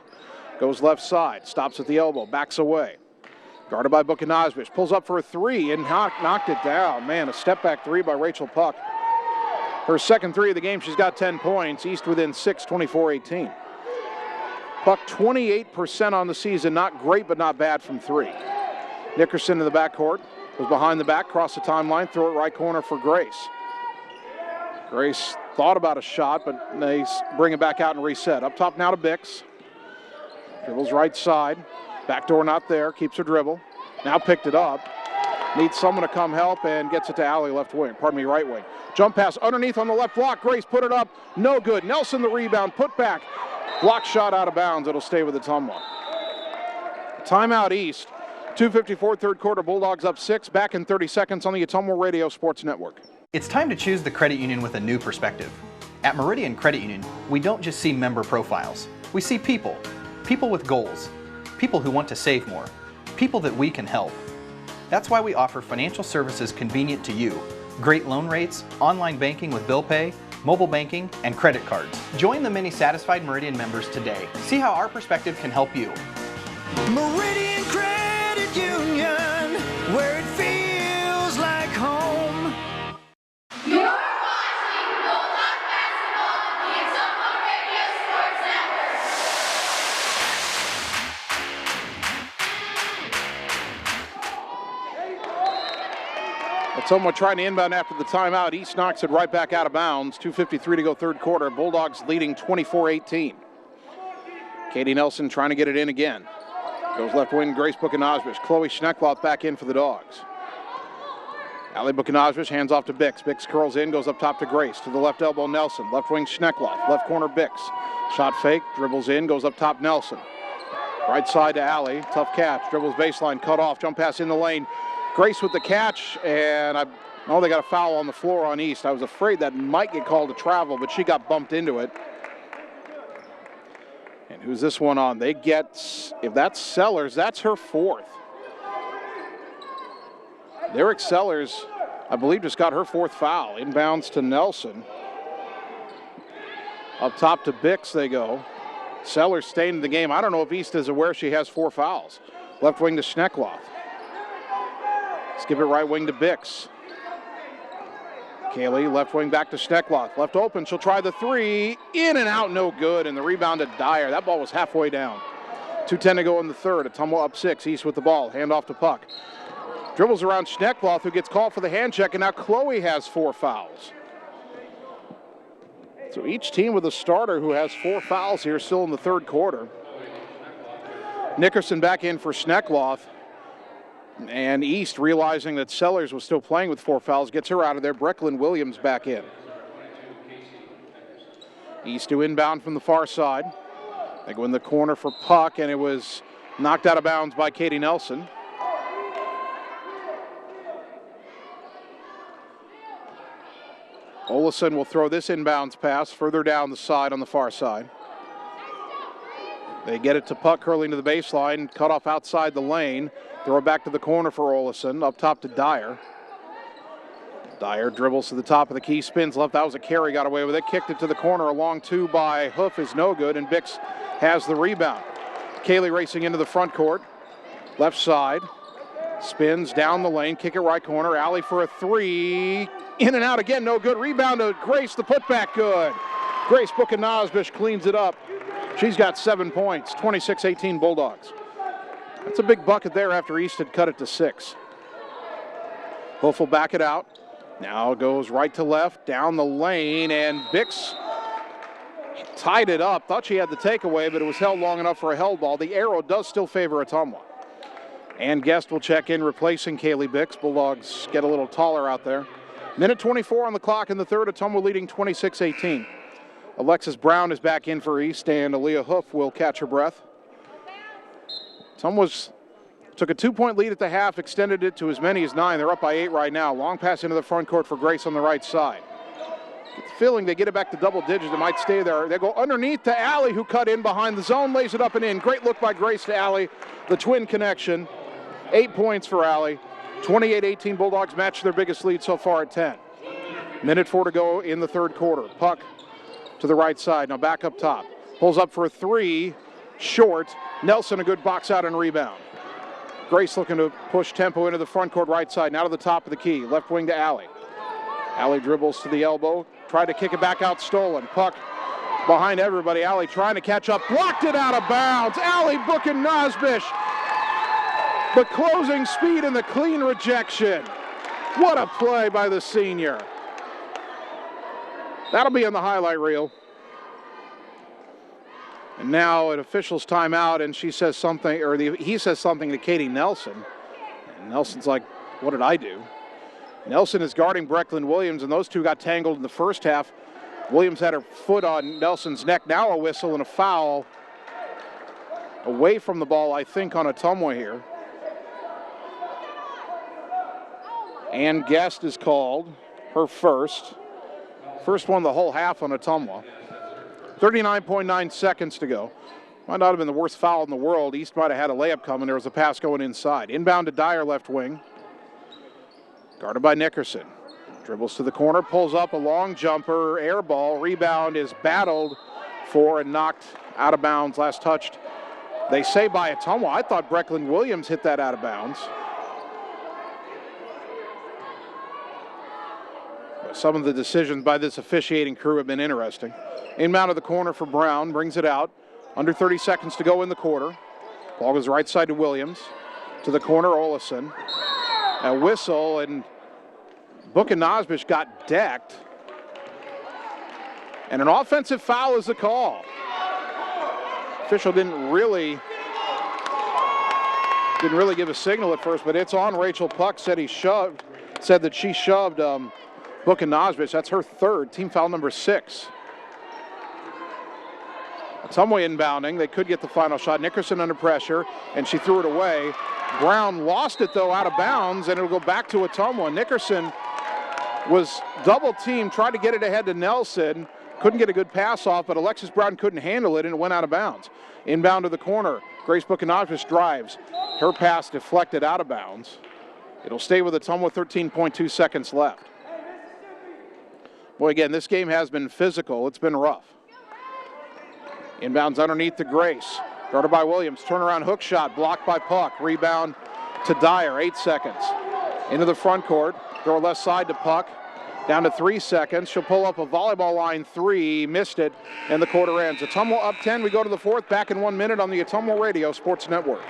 S2: goes left side. Stops at the elbow. Backs away. Guarded by Bukanazbich. Pulls up for a 3 and knocked it down. Man, a step back 3 by Rachel Puck. Her second 3 of the game. She's got 10 points. East within 6, 24-18. Puck 28% on the season. Not great, but not bad from 3. Nickerson in the backcourt. Was behind the back, cross the timeline, throw it right corner for Grace. Grace thought about a shot, but they bring it back out and reset. Up top now to Bix. Dribbles right side. Backdoor not there, keeps her dribble. Now picked it up. Needs someone to come help and gets it to Alley left wing, right wing. Jump pass underneath on the left block. Grace put it up, no good. Nelson the rebound, put back. Block shot out of bounds, it'll stay with Ottumwa. Timeout East. 2:54 third quarter, Bulldogs up 6, back in 30 seconds on the Ottumwa Radio Sports Network.
S8: It's time to choose the credit union with a new perspective. At Meridian Credit Union, we don't just see member profiles. We see people. People with goals. People who want to save more. People that we can help. That's why we offer financial services convenient to you. Great loan rates, online banking with bill pay, mobile banking, and credit cards. Join the many satisfied Meridian members today. See how our perspective can help you.
S16: Meridian Credit Union, where it feels like home.
S9: You're watching Bulldog Basketball on the Ottumwa Radio Sports Network.
S2: Ottumwa trying to inbound after the timeout. East knocks it right back out of bounds. 2:53 to go third quarter. Bulldogs leading 24-18. Katie Nelson trying to get it in again. Goes left wing, Grace Buchanazvish. Chloe Schneckloth back in for the Dogs. Allie Buchanazvish hands off to Bix. Bix curls in, goes up top to Grace. To the left elbow, Nelson. Left wing, Schneckloth. Left corner, Bix. Shot fake, dribbles in, goes up top, Nelson. Right side to Allie. Tough catch. Dribbles baseline, cut off. Jump pass in the lane. Grace with the catch, and they got a foul on the floor on East. I was afraid that might get called a travel, but she got bumped into it. And who's this one on? They get, if that's Sellers, that's her fourth. Derek Sellers, I believe, just got her fourth foul. Inbounds to Nelson. Up top to Bix they go. Sellers staying in the game. I don't know if East is aware she has 4 fouls. Left wing to Schneckloth. Skip it right wing to Bix. Kaylee, left wing back to Schneckloth. Left open, she'll try the three. In and out, no good. And the rebound to Dyer. That ball was halfway down. 2:10 to go in the third. Ottumwa up 6. East with the ball. Hand off to Puck. Dribbles around Schneckloth, who gets called for the hand check. And now Chloe has 4 fouls. So each team with a starter who has 4 fouls here still in the third quarter. Nickerson back in for Schneckloth. And East, realizing that Sellers was still playing with 4 fouls, gets her out of there. Brecklin Williams back in. East to inbound from the far side. They go in the corner for Puck, and it was knocked out of bounds by Katie Nelson. Olesen will throw this inbounds pass further down the side on the far side. They get it to Puck, curling to the baseline, cut off outside the lane. Throw it back to the corner for Olesen, up top to Dyer. Dyer dribbles to the top of the key, spins left. That was a carry, got away with it. Kicked it to the corner, a long 2 by Hoof is no good, and Bix has the rebound. Kaylee racing into the front court. Left side, spins down the lane, kick it right corner. Allie for a 3. In and out again, no good. Rebound to Grace, the putback good. Grace Buchanazvish cleans it up. She's got 7 points, 26-18 Bulldogs. That's a big bucket there after East had cut it to 6. Hoof will back it out. Now goes right to left, down the lane, and Bix tied it up. Thought she had the takeaway, but it was held long enough for a held ball. The arrow does still favor Ottumwa. And Guest will check in, replacing Kaylee Bix. Bulldogs get a little taller out there. Minute 24 on the clock in the third. Ottumwa leading 26-18. Alexis Brown is back in for East, and Aaliyah Hoof will catch her breath. Ottumwa took a 2-point lead at the half, extended it to as many as 9. They're up by 8 right now. Long pass into the front court for Grace on the right side. Get the feeling they get it back to double digits. It might stay there. They go underneath to Allie, who cut in behind the zone, lays it up and in. Great look by Grace to Allie. The twin connection. 8 points for Allie. 28-18 Bulldogs match their biggest lead so far at 10. Minute 4 to go in the third quarter. Puck to the right side. Now back up top. Pulls up for a 3. Short. Nelson a good box out and rebound. Grace looking to push tempo into the front court right side. Now to the top of the key. Left wing to Allie. Allie dribbles to the elbow. Tried to kick it back out, stolen. Puck behind everybody. Allie trying to catch up. Blocked it out of bounds. Allie Buchanazvish. The closing speed and the clean rejection. What a play by the senior. That'll be in the highlight reel. And now an official's timeout, and she says something, or he says something to Katie Nelson. And Nelson's like, what did I do? Nelson is guarding Brecklin Williams, and those two got tangled in the first half. Williams had her foot on Nelson's neck. Now a whistle and a foul away from the ball, I think, on Ottumwa here. And Guest is called, her first. First one the whole half on Ottumwa. 39.9 seconds to go. Might not have been the worst foul in the world. East might have had a layup coming. There was a pass going inside. Inbound to Dyer, left wing. Guarded by Nickerson. Dribbles to the corner, pulls up a long jumper, air ball. Rebound is battled for and knocked out of bounds. Last touched, they say, by Ottumwa. I thought Brecklin Williams hit that out of bounds. But some of the decisions by this officiating crew have been interesting. Inbound to the corner for Brown, brings it out. Under 30 seconds to go in the quarter. Ball goes right side to Williams. To the corner, Olesen. A whistle, and Bukanazbish got decked. And an offensive foul is the call. Official didn't really give a signal at first, but it's on. Rachel Puck said that she shoved Bukanazbish. That's her third, team foul number 6. Some way inbounding. They could get the final shot. Nickerson under pressure, and she threw it away. Brown lost it, though, out of bounds, and it'll go back to Ottumwa. Nickerson was double-teamed, tried to get it ahead to Nelson. Couldn't get a good pass off, but Alexis Brown couldn't handle it, and it went out of bounds. Inbound to the corner. Grace Bukanazbish drives. Her pass deflected out of bounds. It'll stay with Ottumwa, 13.2 seconds left. Boy, again, this game has been physical. It's been rough. Inbounds underneath to Grace. Guarded by Williams. Turnaround hook shot blocked by Puck. Rebound to Dyer. 8 seconds. Into the front court. Throw left side to Puck. Down to 3 seconds. She'll pull up a volleyball line 3. Missed it. And the quarter ends. Ottumwa up 10. We go to the fourth. Back in 1 minute on the Ottumwa Radio Sports Network.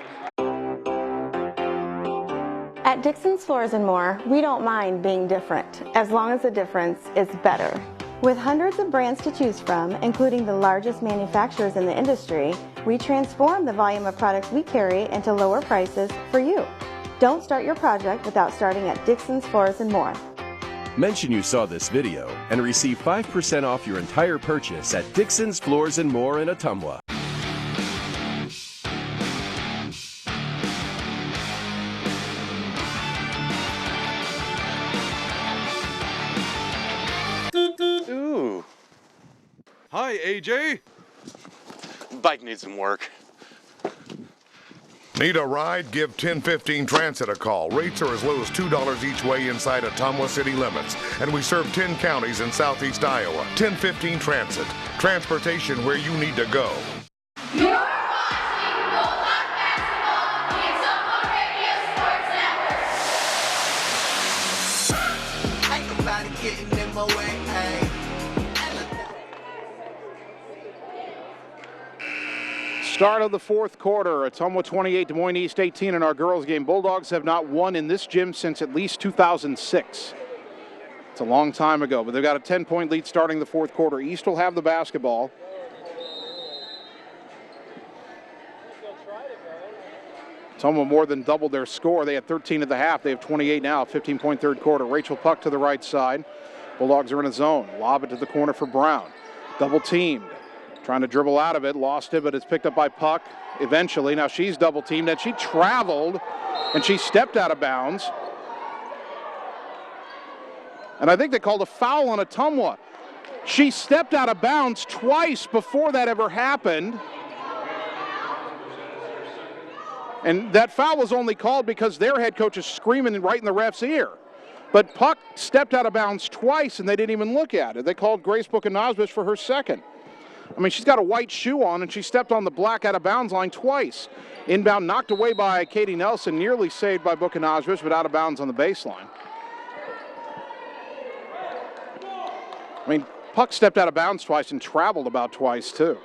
S18: At Dixon's Floors and More, we don't mind being different, as long as the difference is better. With hundreds of brands to choose from, including the largest manufacturers in the industry, we transform the volume of products we carry into lower prices for you. Don't start your project without starting at Dixon's Floors and More.
S19: Mention you saw this video and receive 5% off your entire purchase at Dixon's Floors and More in Ottumwa.
S3: Ooh.
S15: Hi, AJ.
S3: Bike needs some work.
S5: Need a ride? Give 1015 Transit a call. Rates are as low as $2 each way inside Ottumwa city limits. And we serve 10 counties in southeast Iowa. 1015 Transit. Transportation where you need to go.
S9: You're watching Bulldog Basketball on the Ottumwa Radio Sports Network.
S16: Ain't nobody getting in my way, hey.
S2: Start of the fourth quarter. Ottumwa 28, Des Moines East 18 in our girls game. Bulldogs have not won in this gym since at least 2006. It's a long time ago, but they've got a 10-point lead starting the fourth quarter. East will have the basketball. Ottumwa more than doubled their score. They had 13 at the half. They have 28 now, 15-point third quarter. Rachel Puck to the right side. Bulldogs are in a zone. Lob it to the corner for Brown. Double teamed. Trying to dribble out of it, lost it, but it's picked up by Puck eventually. Now she's double teamed, and she traveled, and she stepped out of bounds. And I think they called a foul on Ottumwa. She stepped out of bounds twice before that ever happened. And that foul was only called because their head coach is screaming right in the ref's ear. But Puck stepped out of bounds twice, and they didn't even look at it. They called Grace Bukanazbish for her second. I mean, she's got a white shoe on, and she stepped on the black out-of-bounds line twice. Inbound knocked away by Katie Nelson, nearly saved by Bukanazbish, but out of bounds on the baseline. I mean, Puck stepped out of bounds twice and traveled about twice, too.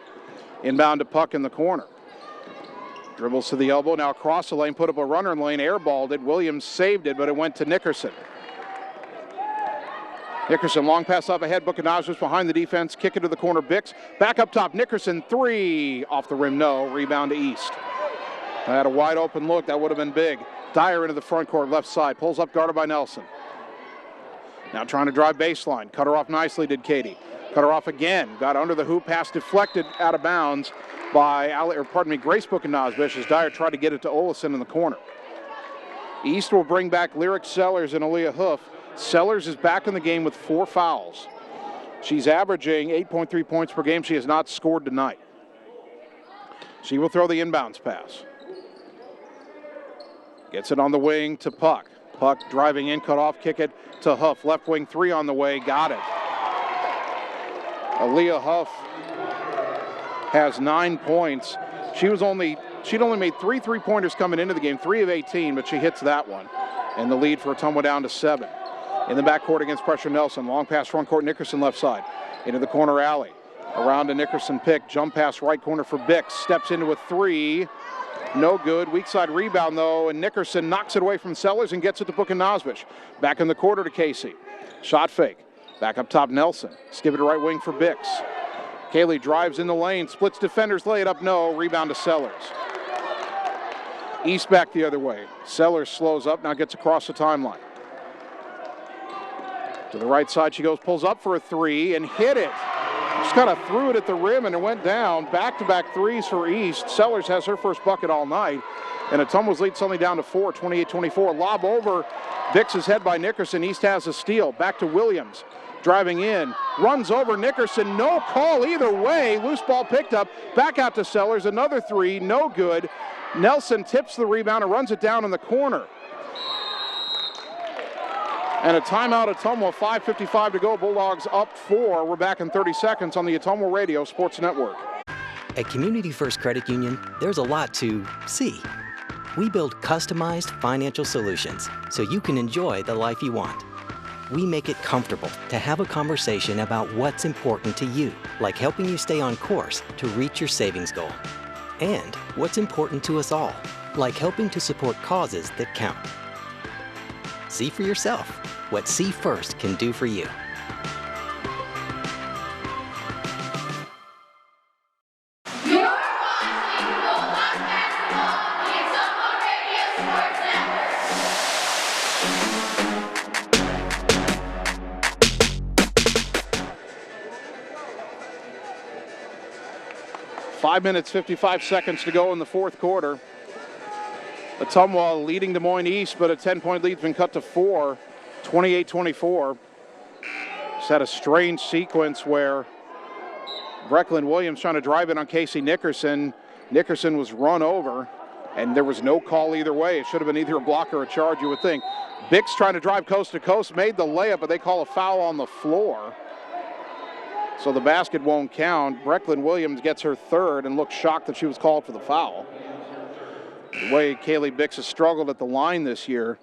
S2: Inbound to Puck in the corner. Dribbles to the elbow, now across the lane, put up a runner in lane, airballed it. Williams saved it, but it went to Nickerson. Nickerson, long pass up ahead. Bukanazbish behind the defense. Kick it to the corner. Bix back up top. Nickerson, 3. Off the rim, no. Rebound to East. I had a wide open look. That would have been big. Dyer into the front court, left side. Pulls up, guarded by Nelson. Now trying to drive baseline. Cut her off nicely, did Katie. Cut her off again. Got under the hoop. Pass deflected out of bounds by Grace Bukanazbish as Dyer tried to get it to Olesen in the corner. East will bring back Lyric Sellers and Aaliyah Hoof. Sellers is back in the game with 4 fouls. She's averaging 8.3 points per game. She has not scored tonight. She will throw the inbounds pass. Gets it on the wing to Puck. Puck driving in, cut off, kick it to Huff. Left wing 3 on the way, got it. Aaliyah Huff has 9 points. She'd only made 3 3-pointers coming into the game, 3 of 18, but she hits that one. And the lead for Ottumwa down to 7. In the backcourt against pressure, Nelson. Long pass front court, Nickerson left side. Into the corner alley. Around to Nickerson pick. Jump pass right corner for Bix. Steps into a 3. No good. Weak side rebound, though, and Nickerson knocks it away from Sellers and gets it to Buchanosvic. Back in the quarter to Casey. Shot fake. Back up top, Nelson. Skip it to right wing for Bix. Kaylee drives in the lane. Splits defenders. Lay it up. No. Rebound to Sellers. East back the other way. Sellers slows up. Now gets across the timeline. To the right side she goes. Pulls up for a 3 and hit it. Just kind of threw it at the rim and it went down. Back-to-back threes for East. Sellers has her first bucket all night. And Ottumwa's lead suddenly down to 4, 28-24. Lob over Bix's head by Nickerson. East has a steal. Back to Williams. Driving in. Runs over Nickerson. No call either way. Loose ball picked up. Back out to Sellers. Another 3. No good. Nelson tips the rebound and runs it down in the corner. And a timeout at Ottumwa, 5:55 to go. Bulldogs up 4. We're back in 30 seconds on the Ottumwa Radio Sports Network.
S12: At Community First Credit Union, there's a lot to see. We build customized financial solutions so you can enjoy the life you want. We make it comfortable to have a conversation about what's important to you, like helping you stay on course to reach your savings goal. And what's important to us all, like helping to support causes that count. See for yourself what See First can do for you.
S9: You're watching Bulldog Basketball, the Ottumwa Radio Sports
S2: Network. 5 minutes, 55 seconds to go in the fourth quarter. Ottumwa leading Des Moines East, but a 10-point lead's been cut to 4, 28-24. Just had a strange sequence where Brecklin Williams trying to drive in on Casey Nickerson. Nickerson was run over, and there was no call either way. It should have been either a block or a charge, you would think. Bix trying to drive coast to coast, made the layup, but they call a foul on the floor. So the basket won't count. Brecklin Williams gets her 3rd and looks shocked that she was called for the foul. The way Kaylee Bix has struggled at the line this year,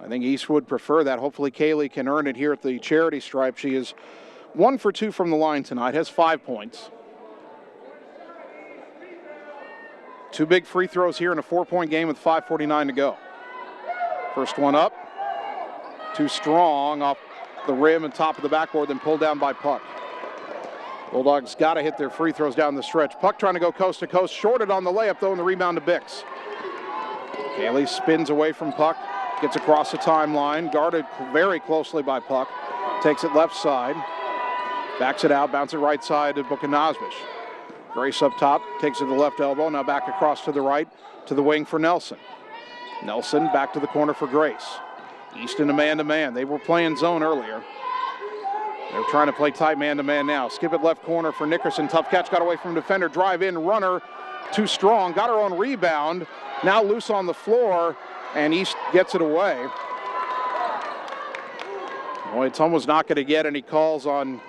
S2: I think East would prefer that. Hopefully Kaylee can earn it here at the charity stripe. She is 1 for 2 from the line tonight, has 5 points. 2 big free throws here in a 4-point game with 5:49 to go. First one up, too strong off the rim and top of the backboard, then pulled down by Puck. Bulldogs got to hit their free throws down the stretch. Puck trying to go coast to coast. Shorted on the layup, though, and the rebound to Bix. Kaylee spins away from Puck. Gets across the timeline. Guarded very closely by Puck. Takes it left side. Backs it out. Bounces it right side to Buchanosvic. Grace up top. Takes it to the left elbow. Now back across to the right. To the wing for Nelson. Nelson back to the corner for Grace. East in a man-to-man. They were playing zone earlier. They're trying to play tight man-to-man now. Skip it left corner for Nickerson. Tough catch, got away from defender. Drive in, runner, too strong. Got her own rebound. Now loose on the floor, and East gets it away. Boy, Ottumwa's not going to get any calls on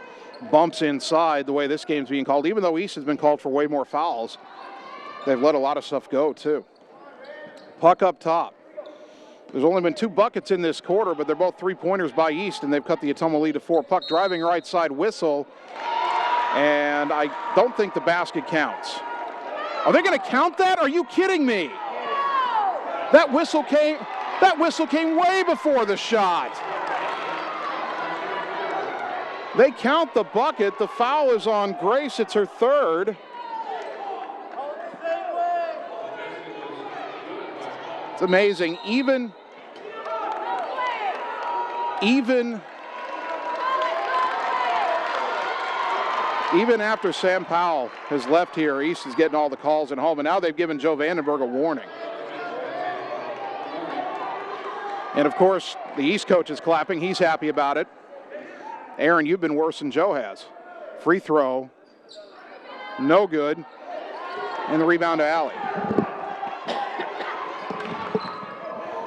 S2: bumps inside the way this game's being called, even though East has been called for way more fouls. They've let a lot of stuff go, too. Puck up top. There's only been 2 buckets in this quarter, but they're both 3-pointers by East, and they've cut the Ottumwa lead to 4. Puck driving right side, whistle, and I don't think the basket counts. Are they going to count that? Are you kidding me? That whistle came way before the shot. They count the bucket. The foul is on Grace. It's her 3rd. It's amazing. Even after Sam Powell has left here, East is getting all the calls at home, and now they've given Joe Vandenberg a warning. And, of course, the East coach is clapping. He's happy about it. Aaron, you've been worse than Joe has. Free throw. No good. And the rebound to Allie.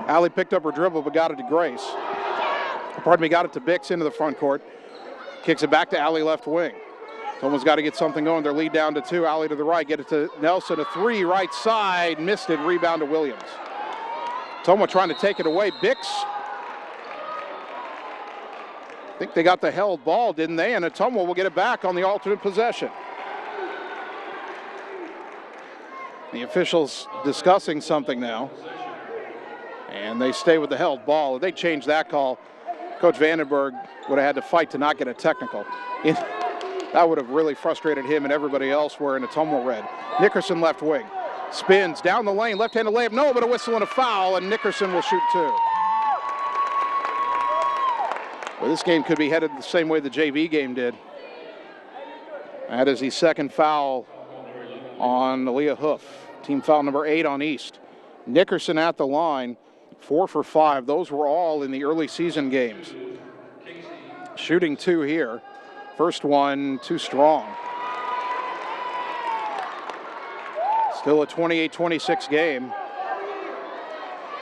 S2: Allie picked up her dribble but got it to Grace. Got it to Bix into the front court. Kicks it back to Allie left wing. Someone's got to get something going. Their lead down to 2. Allie to the right. Get it to Nelson. A 3 right side. Missed it. Rebound to Williams. Ottumwa trying to take it away. Bix. I think they got the held ball, didn't they? And Ottumwa will get it back on the alternate possession. The officials discussing something now. And they stay with the held ball. If they change that call, Coach Vandenberg would have had to fight to not get a technical. That would have really frustrated him and everybody else wearing Ottumwa red. Nickerson left wing. Spins down the lane, left-handed layup. No, but a whistle and a foul, and Nickerson will shoot 2. Well, this game could be headed the same way the JV game did. That is the second foul on Aaliyah Hoof. Team foul number 8 on East. Nickerson at the line, 4 for 5. Those were all in the early season games. Shooting 2 here. First one too strong. Still a 28-26 game.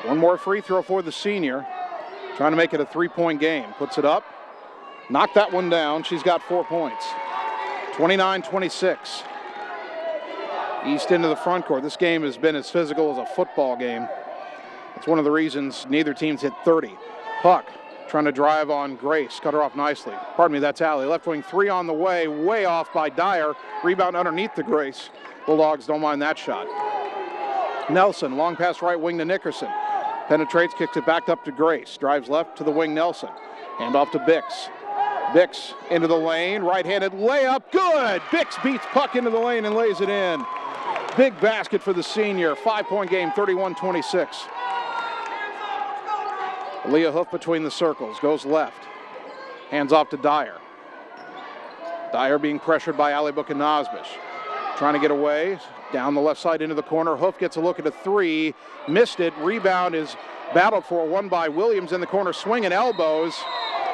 S2: One more free throw for the senior. Trying to make it a 3-point game. Puts it up. Knocked that one down. She's got 4 points. 29-26. East into the front court. This game has been as physical as a football game. It's one of the reasons neither team's hit 30. Puck trying to drive on Grace. Cut her off nicely. Pardon me, that's Allie. Left wing 3 on the way. Way off by Dyer. Rebound underneath the Grace. Bulldogs don't mind that shot. Nelson, long pass right wing to Nickerson. Penetrates, kicks it back up to Grace. Drives left to the wing Nelson. Hand off to Bix. Bix into the lane. Right-handed layup. Good! Bix beats puck into the lane and lays it in. Big basket for the senior. 5-point game, 31-26. Leah Hoof between the circles. Goes left. Hands off to Dyer. Dyer being pressured by Ali Buchanazbish. Trying to get away. Down the left side into the corner. Hoof gets a look at a 3. Missed it. Rebound is battled for. Won by Williams in the corner. Swinging elbows.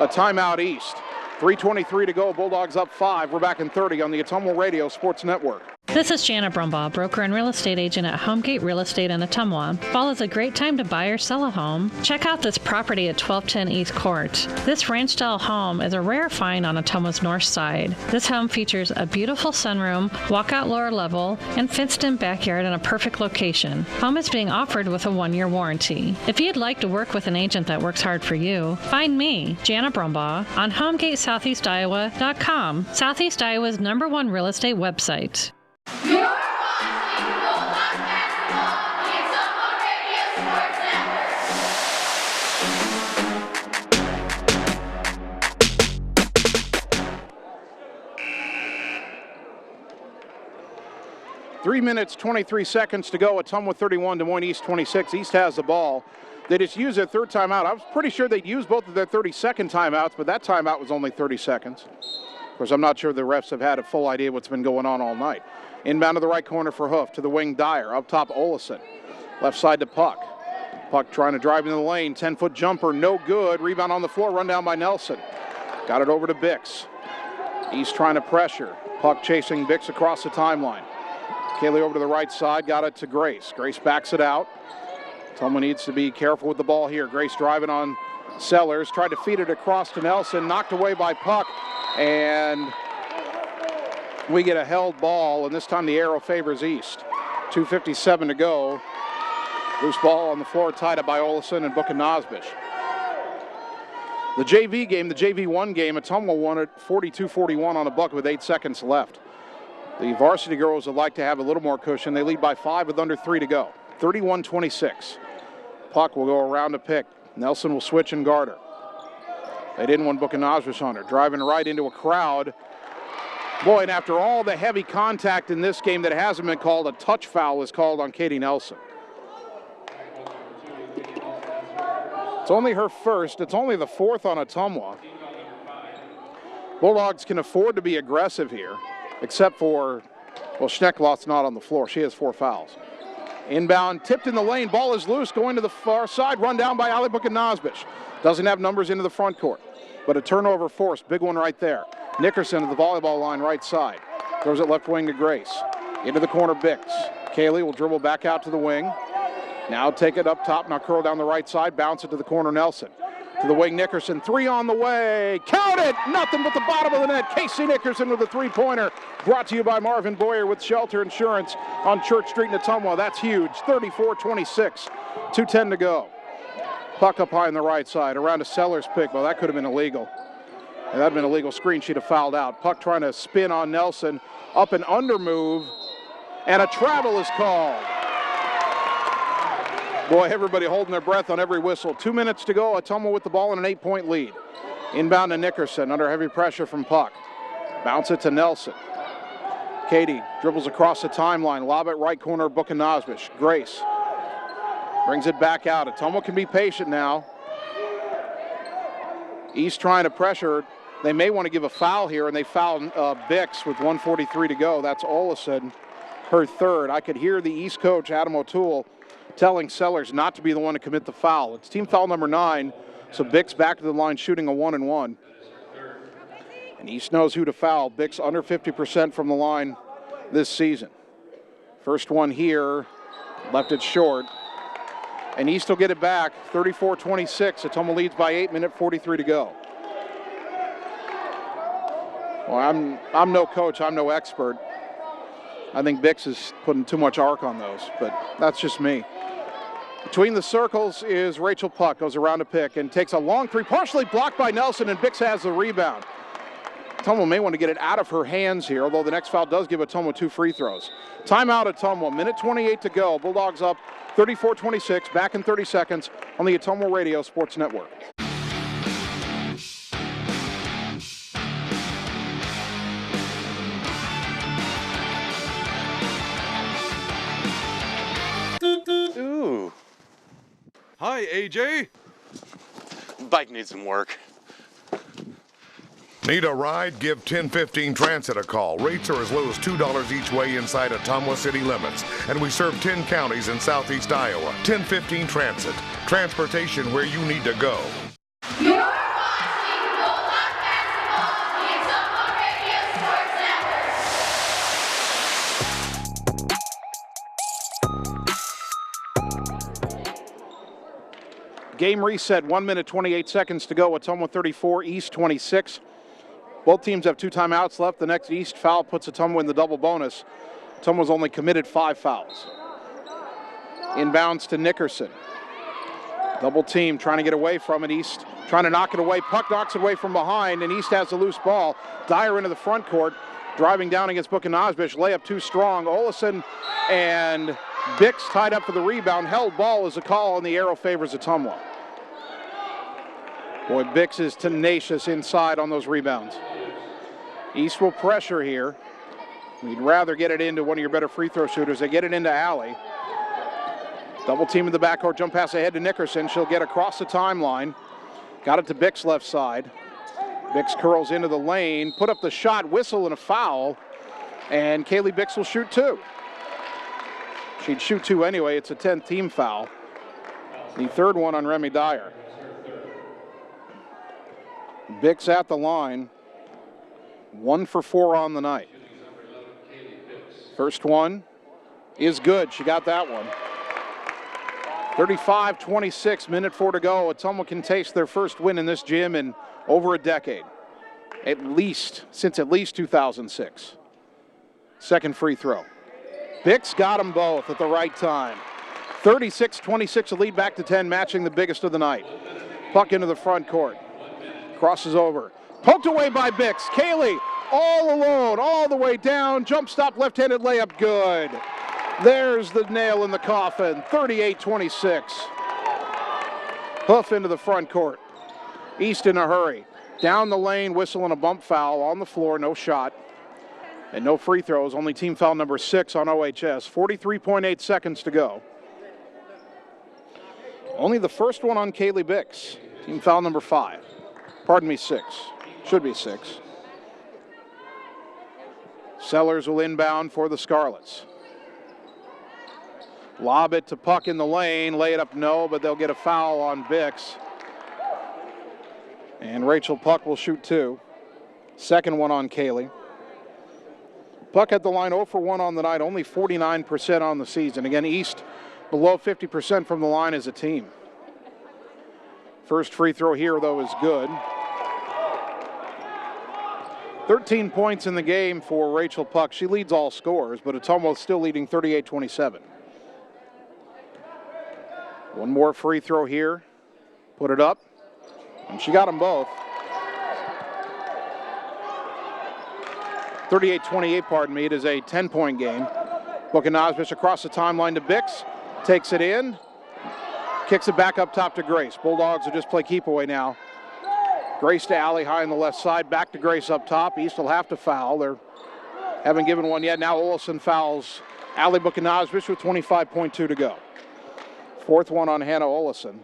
S2: A timeout East. 3:23 to go. Bulldogs up 5. We're back in 30 on the Ottumwa Radio Sports Network.
S13: This is Janet Brumbaugh, broker and real estate agent at Homegate Real Estate in Ottumwa. Fall is a great time to buy or sell a home. Check out this property at 1210 East Court. This ranch-style home is a rare find on Ottumwa's north side. This home features a beautiful sunroom, walkout lower level, and fenced-in backyard in a perfect location. Home is being offered with a 1-year warranty. If you'd like to work with an agent that works hard for you, find me, Janet Brumbaugh, on HomegateSoutheastIowa.com, Southeast Iowa's #1 real estate website.
S9: You're watching Bulldog Basketball, the Ottumwa Radio Sports
S2: Network. 3 minutes, 23 seconds to go. Ottumwa 31, Des Moines East 26. East has the ball. They just used their third timeout. I was pretty sure they'd use both of their 30-second timeouts, but that timeout was only 30 seconds. Of course, I'm not sure the refs have had a full idea what's been going on all night. Inbound to the right corner for Hoof. To the wing, Dyer. Up top, Olesen. Left side to Puck. Puck trying to drive into the lane. 10-foot jumper, no good. Rebound on the floor, run down by Nelson. Got it over to Bix. East trying to pressure. Puck chasing Bix across the timeline. Kaylee over to the right side, got it to Grace. Grace backs it out. Someone needs to be careful with the ball here. Grace driving on Sellers. Tried to feed it across to Nelson. Knocked away by Puck. And we get a held ball, and this time the arrow favors East. 2:57 to go. Loose ball on the floor, tied up by Olesen and Buchanazbish. The JV game, the JV1 game, Ottumwa won it 42-41 on a buck with 8 seconds left. The varsity girls would like to have a little more cushion. They lead by 5 with under 3 to go. 31-26. Puck will go around to pick. Nelson will switch and guard her. They didn't want Buchanazbish on her. Driving right into a crowd. Boy, and after all the heavy contact in this game that hasn't been called, a touch foul is called on Katie Nelson. It's only her first. It's only the 4th on Ottumwa. Bulldogs can afford to be aggressive here, except for, well, Schneckloth's not on the floor. She has 4 fouls. Inbound, tipped in the lane, ball is loose, going to the far side, run down by Ali Bukanazbish. Doesn't have numbers into the front court, but a turnover forced, big one right there. Nickerson at the volleyball line right side. Throws it left wing to Grace. Into the corner, Bix. Kaylee will dribble back out to the wing. Now take it up top, now curl down the right side, bounce it to the corner, Nelson. To the wing, Nickerson, three on the way. Count it! Nothing but the bottom of the net. Casey Nickerson with a three-pointer. Brought to you by Marvin Boyer with Shelter Insurance on Church Street in Ottumwa. That's huge. 34-26. 2:10 to go. Puck up high on the right side. Around a Sellers pick. Well, that could have been illegal. And that would have been a legal screen. She'd have fouled out. Puck trying to spin on Nelson. Up and under move. And a travel is called. Boy, everybody holding their breath on every whistle. 2 minutes to go. Ottumwa with the ball in an 8-point lead. Inbound to Nickerson under heavy pressure from Puck. Bounce it to Nelson. Katie dribbles across the timeline. Lob it right corner, Bukanazbish. Grace brings it back out. Ottumwa can be patient now. East trying to pressure. They may want to give a foul here, and they foul Bix with 1:43 to go. That's Olison, her third. I could hear the East coach, Adam O'Toole, telling Sellers not to be the one to commit the foul. It's team foul number 9, so Bix back to the line shooting a 1-and-1. And East knows who to foul. Bix under 50% from the line this season. First one here, left it short. And East will get it back, 34-26. Ottumwa leads by 8, minute 43 to go. Well, I'm no coach, I'm no expert. I think Bix is putting too much arc on those, but that's just me. Between the circles is Rachel Puck, goes around a pick and takes a long three, partially blocked by Nelson, and Bix has the rebound. Ottumwa may want to get it out of her hands here, although the next foul does give Ottumwa 2 free throws. Timeout Ottumwa, minute 28 to go. Bulldogs up 34-26, back in 30 seconds on the Ottumwa Radio Sports Network.
S3: Ooh.
S15: Hi, AJ.
S3: Bike needs some work.
S5: Need a ride? Give 1015 Transit a call. Rates are as low as $2 each way inside Ottumwa city limits. And we serve 10 counties in southeast Iowa. 1015 Transit. Transportation where you need to go.
S9: You're watching Bulldog Basketball on the Ottumwa Radio Sports Network.
S2: Game reset, 1 minute 28 seconds to go. Ottumwa 34, East 26. Both teams have 2 timeouts left. The next East foul puts Ottumwa in the double bonus. Ottumwa's only committed 5 fouls. Inbounds to Nickerson. Double team trying to get away from it. East trying to knock it away. Puck knocks it away from behind, and East has the loose ball. Dyer into the front court, driving down against Bukanazbish. Layup too strong. Olison and Bix tied up for the rebound. Held ball is a call, and the arrow favors Ottumwa. Boy, Bix is tenacious inside on those rebounds. East will pressure here. We'd rather get it into one of your better free throw shooters. They get it into Alley. Double team in the backcourt, jump pass ahead to Nickerson. She'll get across the timeline. Got it to Bix left side. Bix curls into the lane, put up the shot, whistle, and a foul. And Kaylee Bix will shoot 2. She'd shoot 2 anyway. It's a 10th team foul. The third one on Remy Dyer. Bix at the line. 1 for 4 on the night. First one is good. She got that one. 35-26, minute 4 to go. Ottumwa can taste their first win in this gym in over a decade. Since at least 2006. Second free throw. Bix got them both at the right time. 36-26, a lead back to 10, matching the biggest of the night. Puck into the front court. Crosses over. Poked away by Bix. Kaylee all alone, all the way down. Jump stop, left-handed layup, good. There's the nail in the coffin, 38-26. Hoof into the front court. East in a hurry. Down the lane, whistle and a bump foul on the floor, no shot. And no free throws, only team foul number 6 on OHS. 43.8 seconds to go. Only the first one on Kaylee Bix. Team foul number 5. Pardon me, 6. Should be 6. Sellers will inbound for the Scarlets. Lob it to Puck in the lane, lay it up, no, but they'll get a foul on Bix. And Rachel Puck will shoot 2. Second one on Kaylee. Puck at the line 0 for 1 on the night, only 49% on the season. Again, East below 50% from the line as a team. First free throw here, though, is good. 13 points in the game for Rachel Puck. She leads all scorers, but Ottumwa still leading 38-27. One more free throw here. Put it up. And she got them both. 38-28, pardon me. It is a 10-point game. Buchanosbish across the timeline to Bix. Takes it in. Kicks it back up top to Grace. Bulldogs will just play keep away now. Grace to Allie high on the left side. Back to Grace up top. East will have to foul. They haven't given one yet. Now Olson fouls Allie Buchanosbish with 25.2 to go. Fourth one on Hannah Olson.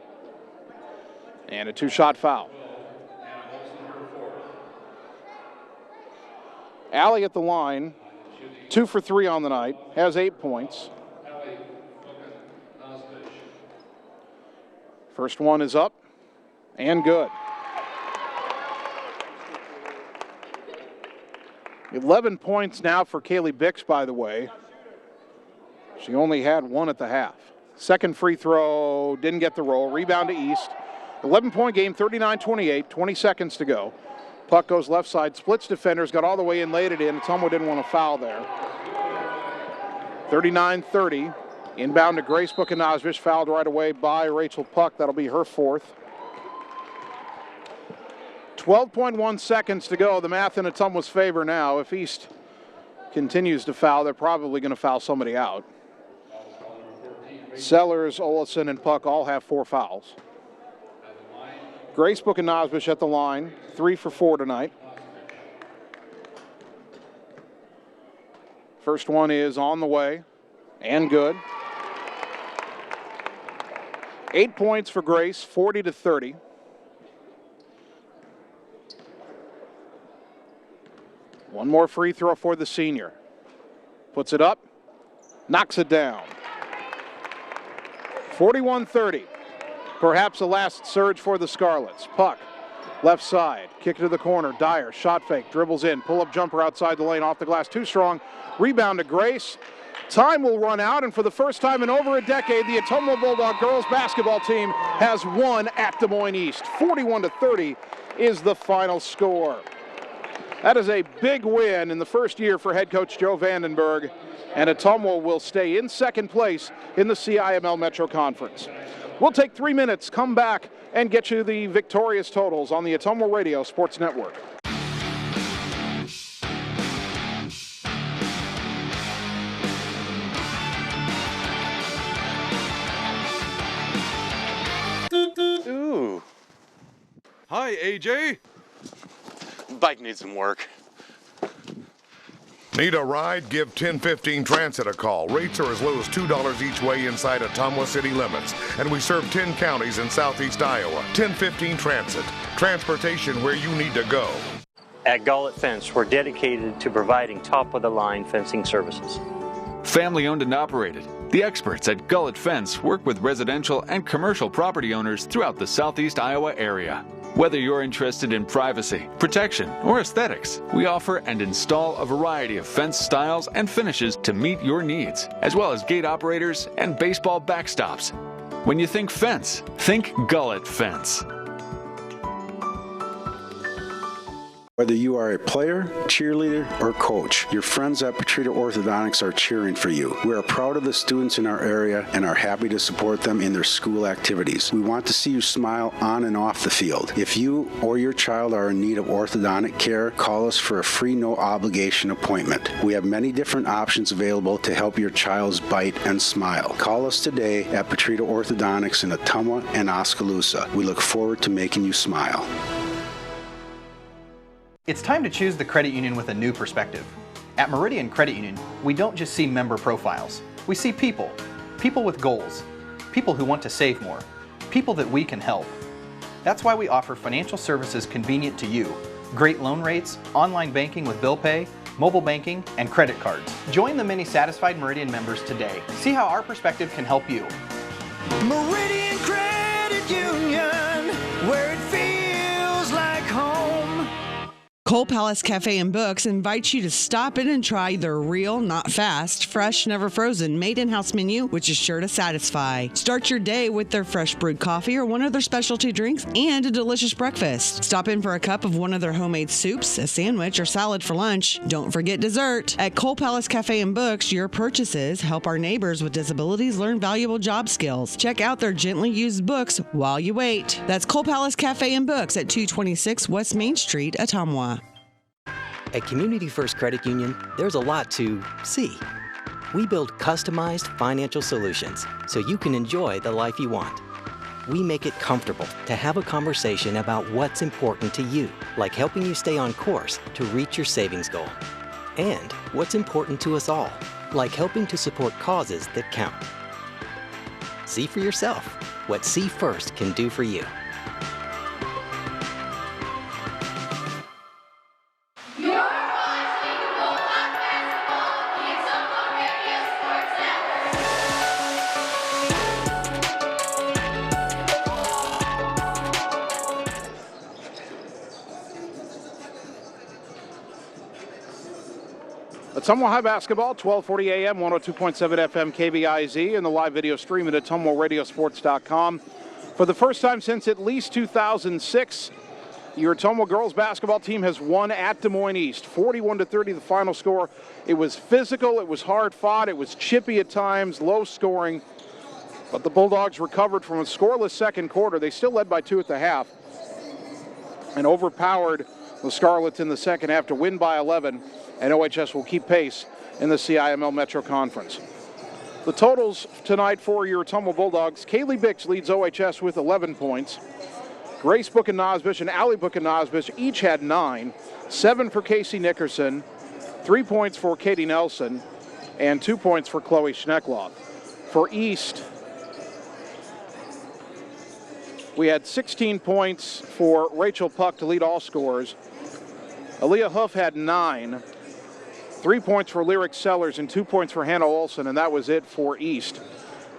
S2: And a 2-shot foul. Allie at the line, 2 for 3 on the night, has 8 points. First one is up and good. 11 points now for Kaylee Bix, by the way. She only had 1 at the half. Second free throw, didn't get the roll. Rebound to East. 11-point game, 39-28, 20 seconds to go. Puck goes left side, splits defenders, got all the way in, laid it in. Ottumwa didn't want to foul there. 39-30. Inbound to Grace Buchanosbish, fouled right away by Rachel Puck. That'll be her 4th. 12.1 seconds to go. The math in Ottumwa's favor now. If East continues to foul, they're probably going to foul somebody out. Sellers, Olson, and Puck all have 4 fouls. Grace Buchanosbish at the line, 3 for 4 tonight. First one is on the way and good. 8 points for Grace, 40-30. One more free throw for the senior. Puts it up, knocks it down. 41-30. Perhaps the last surge for the Scarlets. Puck, left side, kick to the corner. Dyer, shot fake, dribbles in, pull-up jumper outside the lane, off the glass, too strong. Rebound to Grace. Time will run out, and for the first time in over a decade, the Ottumwa Bulldog girls basketball team has won at Des Moines East. 41-30 is the final score. That is a big win in the first year for head coach Joe Vandenberg, and Ottumwa will stay in second place in the CIML Metro Conference. We'll take 3 minutes, come back, and get you the victorious totals on the Ottumwa Radio Sports Network.
S3: Ooh.
S15: Hi, AJ.
S3: Bike needs some work.
S5: Need a ride? Give 1015 Transit a call. Rates are as low as $2 each way inside Ottumwa city limits. And we serve 10 counties in southeast Iowa. 1015 Transit. Transportation where you need to go.
S6: At Gullet Fence, we're dedicated to providing top-of-the-line fencing services.
S4: Family owned and operated, the experts at Gullet Fence work with residential and commercial property owners throughout the southeast Iowa area. Whether you're interested in privacy, protection, or aesthetics, we offer and install a variety of fence styles and finishes to meet your needs, as well as gate operators and baseball backstops. When you think fence, think Gullet Fence.
S7: Whether you are a player, cheerleader, or coach, your friends at Petrita Orthodontics are cheering for you. We are proud of the students in our area and are happy to support them in their school activities. We want to see you smile on and off the field. If you or your child are in need of orthodontic care, call us for a free no-obligation appointment. We have many different options available to help your child's bite and smile. Call us today at Petrita Orthodontics in Ottumwa and Oskaloosa. We look forward to making you smile.
S8: It's time to choose the credit union with a new perspective. At Meridian Credit Union, we don't just see member profiles. We see people. People with goals. People who want to save more. People that we can help. That's why we offer financial services convenient to you. Great loan rates, online banking with bill pay, mobile banking, and credit cards. Join the many satisfied Meridian members today. See how our perspective can help you.
S16: Meridian Credit Union, where it feels like home.
S11: Cole Palace Cafe and Books invites you to stop in and try their real, not fast, fresh, never frozen, made-in-house menu, which is sure to satisfy. Start your day with their fresh brewed coffee or one of their specialty drinks and a delicious breakfast. Stop in for a cup of one of their homemade soups, a sandwich, or salad for lunch. Don't forget dessert. At Cole Palace Cafe and Books, your purchases help our neighbors with disabilities learn valuable job skills. Check out their gently used books while you wait. That's Cole Palace Cafe and Books at 226 West Main Street, Ottumwa.
S12: At Community First Credit Union, there's a lot to see. We build customized financial solutions so you can enjoy the life you want. We make it comfortable to have a conversation about what's important to you, like helping you stay on course to reach your savings goal. And what's important to us all, like helping to support causes that count. See for yourself what See First can do for you.
S9: You're watching Bulldog Basketball, the Ottumwa Radio Sports
S2: Network. Ottumwa High Basketball, 1240 AM, 102.7 FM, KBIZ, and the live video stream at OttumwaRadioSports.com. For the first time since at least 2006, your Ottumwa girls basketball team has won at Des Moines East, 41-30 the final score. It was physical, it was hard fought, it was chippy at times, low scoring, but the Bulldogs recovered from a scoreless second quarter. They still led by 2 at the half and overpowered the Scarlets in the second half to win by 11, and OHS will keep pace in the CIML Metro Conference. The totals tonight for your Ottumwa Bulldogs: Kaylee Bix leads OHS with 11 points. Grace Buchanan-Nosbish and Allie Buchanan-Nosbish each had 9. 7 for Casey Nickerson, 3 points for Katie Nelson, and 2 points for Chloe Schneckloth. For East, we had 16 points for Rachel Puck to lead all scorers. Aaliyah Huff had 9. 3 points for Lyric Sellers and 2 points for Hannah Olson, and that was it for East.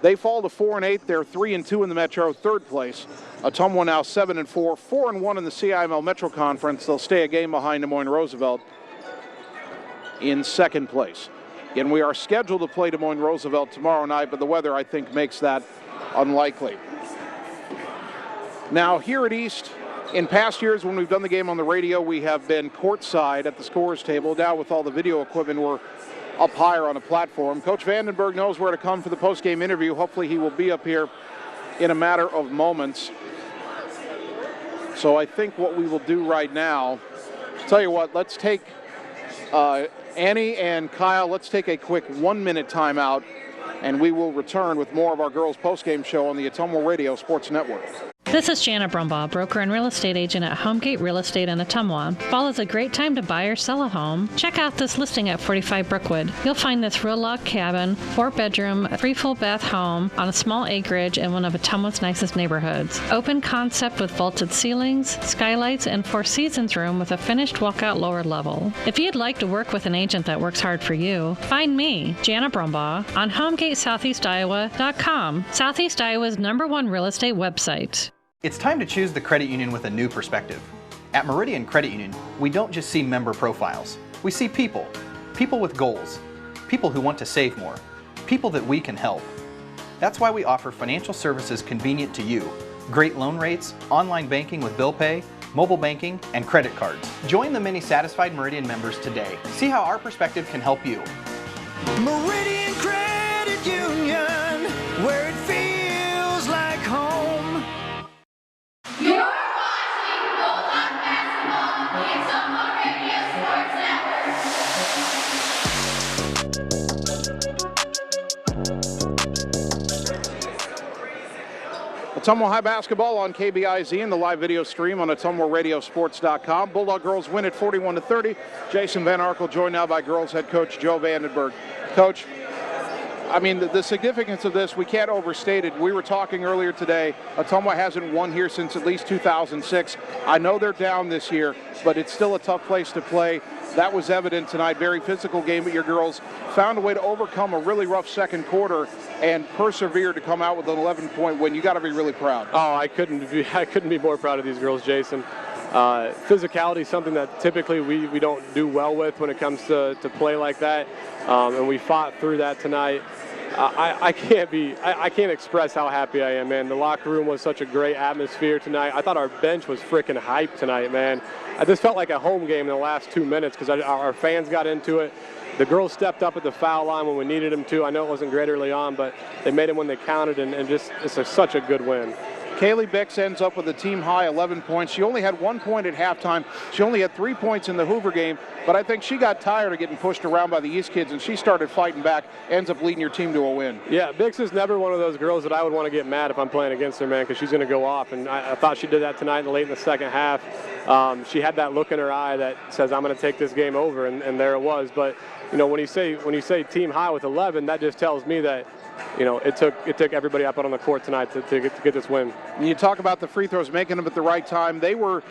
S2: They fall to 4-8. They're 3-2 in the Metro, third place. Ottumwa now 7-4, 4-1 in the CIML Metro Conference. They'll stay a game behind Des Moines Roosevelt in second place. Again, we are scheduled to play Des Moines Roosevelt tomorrow night, but the weather, I think, makes that unlikely. Now, here at East, in past years when we've done the game on the radio, we have been courtside at the scorers table. Now with all the video equipment, we're up higher on a platform. Coach Vandenberg knows where to come for the post-game interview. Hopefully he will be up here in a matter of moments. So I think what we will do right now, tell you what, let's take Annie and Kyle, let's take a quick 1-minute timeout, and we will return with more of our girls' post-game show on the Ottumwa Radio Sports Network.
S13: This is Janet Brumbaugh, broker and real estate agent at Homegate Real Estate in Ottumwa. Fall is a great time to buy or sell a home. Check out this listing at 45 Brookwood. You'll find this real log cabin, 4-bedroom, 3 full bath home on a small acreage in one of Ottumwa's nicest neighborhoods. Open concept with vaulted ceilings, skylights, and 4 seasons room with a finished walkout lower level. If you'd like to work with an agent that works hard for you, find me, Janet Brumbaugh, on HomegateSoutheastIowa.com, Southeast Iowa's #1 real estate website.
S8: It's time to choose the credit union with a new perspective. At Meridian Credit Union, we don't just see member profiles. We see people. People with goals. People who want to save more. People that we can help. That's why we offer financial services convenient to you. Great loan rates, online banking with bill pay, mobile banking, and credit cards. Join the many satisfied Meridian members today. See how our perspective can help you.
S16: Meridian Credit Union, where it feels like home.
S9: You're watching Bulldog Basketball, the Ottumwa Radio Sports Network.
S2: Ottumwa High Basketball on KBIZ and the live video stream on OttumwaRadioSports.com. Bulldog girls win at 41-30. Jason Van Arkel joined now by girls head coach Joe Vandenberg. Coach, I mean, the significance of this, we can't overstate it. We were talking earlier today, Ottumwa hasn't won here since at least 2006. I know they're down this year, but it's still a tough place to play. That was evident tonight. Very physical game, but your girls found a way to overcome a really rough second quarter and persevere to come out with an 11-point win. You got to be really proud.
S10: Oh, I couldn't be more proud of these girls, Jason. Physicality is something that typically we don't do well with when it comes to play like that, and we fought through that tonight. I can't express how happy I am, man. The locker room was such a great atmosphere tonight. I thought our bench was freaking hyped tonight, man. This felt like a home game in the last 2 minutes because our fans got into it. The girls stepped up at the foul line when we needed them to. I know it wasn't great early on, but they made them when they counted, and just such a good win.
S2: Kaylee Bix ends up with a team-high 11 points. She only had 1 point at halftime. She only had 3 points in the Hoover game, but I think she got tired of getting pushed around by the East kids, and she started fighting back, ends up leading your team to a win.
S10: Yeah, Bix is never one of those girls that I would want to get mad if I'm playing against her, man, because she's going to go off, and I thought she did that tonight late in the second half. She had that look in her eye that says, I'm going to take this game over, and there it was. But, you know, when you say team high with 11, that just tells me that, you know, it took everybody up on the court tonight to get this win.
S2: And you talk about the free throws, making them at the right time. Their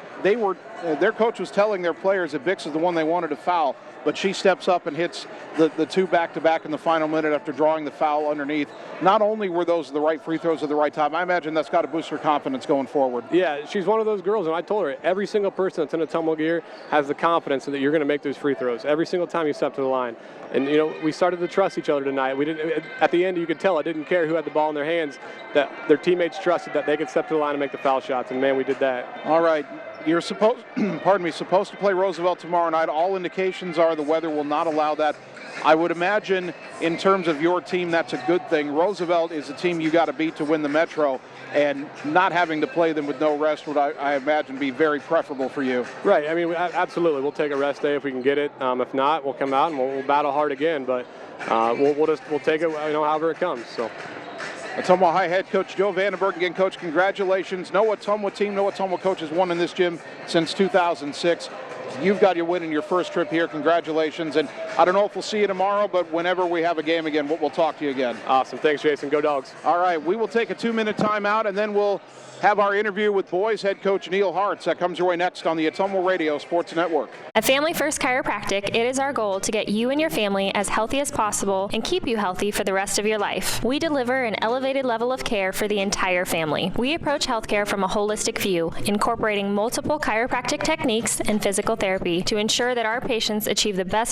S2: coach was telling their players that Bix is the one they wanted to foul, but she steps up and hits the two back-to-back in the final minute after drawing the foul underneath. Not only were those the right free throws at the right time, I imagine that's got to boost her confidence going forward.
S10: Yeah, she's one of those girls, and I told her every single person that's in Ottumwa gear has the confidence that you're going to make those free throws every single time you step to the line. And, you know, we started to trust each other tonight. We didn't. At the end, you could tell it didn't care who had the ball in their hands, that their teammates trusted that they could step to the line and make the foul shots, and, man, we did that.
S2: All right. You're supposed to play Roosevelt tomorrow night. All indications are the weather will not allow that. I would imagine in terms of your team, that's a good thing. Roosevelt is a team you got to beat to win the Metro, and not having to play them with no rest would, I imagine, be very preferable for you.
S10: Right. I mean, absolutely. We'll take a rest day if we can get it. If not, we'll come out and we'll battle hard again. But we'll take it, you know, however it comes. So.
S2: Ottumwa High head coach Joe Vandenberg. Again, coach, congratulations. No Ottumwa team, no Ottumwa coach has won in this gym since 2006. You've got your win in your first trip here. Congratulations. And I don't know if we'll see you tomorrow, but whenever we have a game again, we'll talk to you again.
S10: Awesome. Thanks, Jason. Go Dogs.
S2: All right. We will take a 2-minute timeout, and then we'll have our interview with boys head coach Neil Hartz. That comes your way next on the Ottumwa Radio Sports Network.
S14: At Family First Chiropractic, it is our goal to get you and your family as healthy as possible and keep you healthy for the rest of your life. We deliver an elevated level of care for the entire family. We approach healthcare from a holistic view, incorporating multiple chiropractic techniques and physical therapy to ensure that our patients achieve the best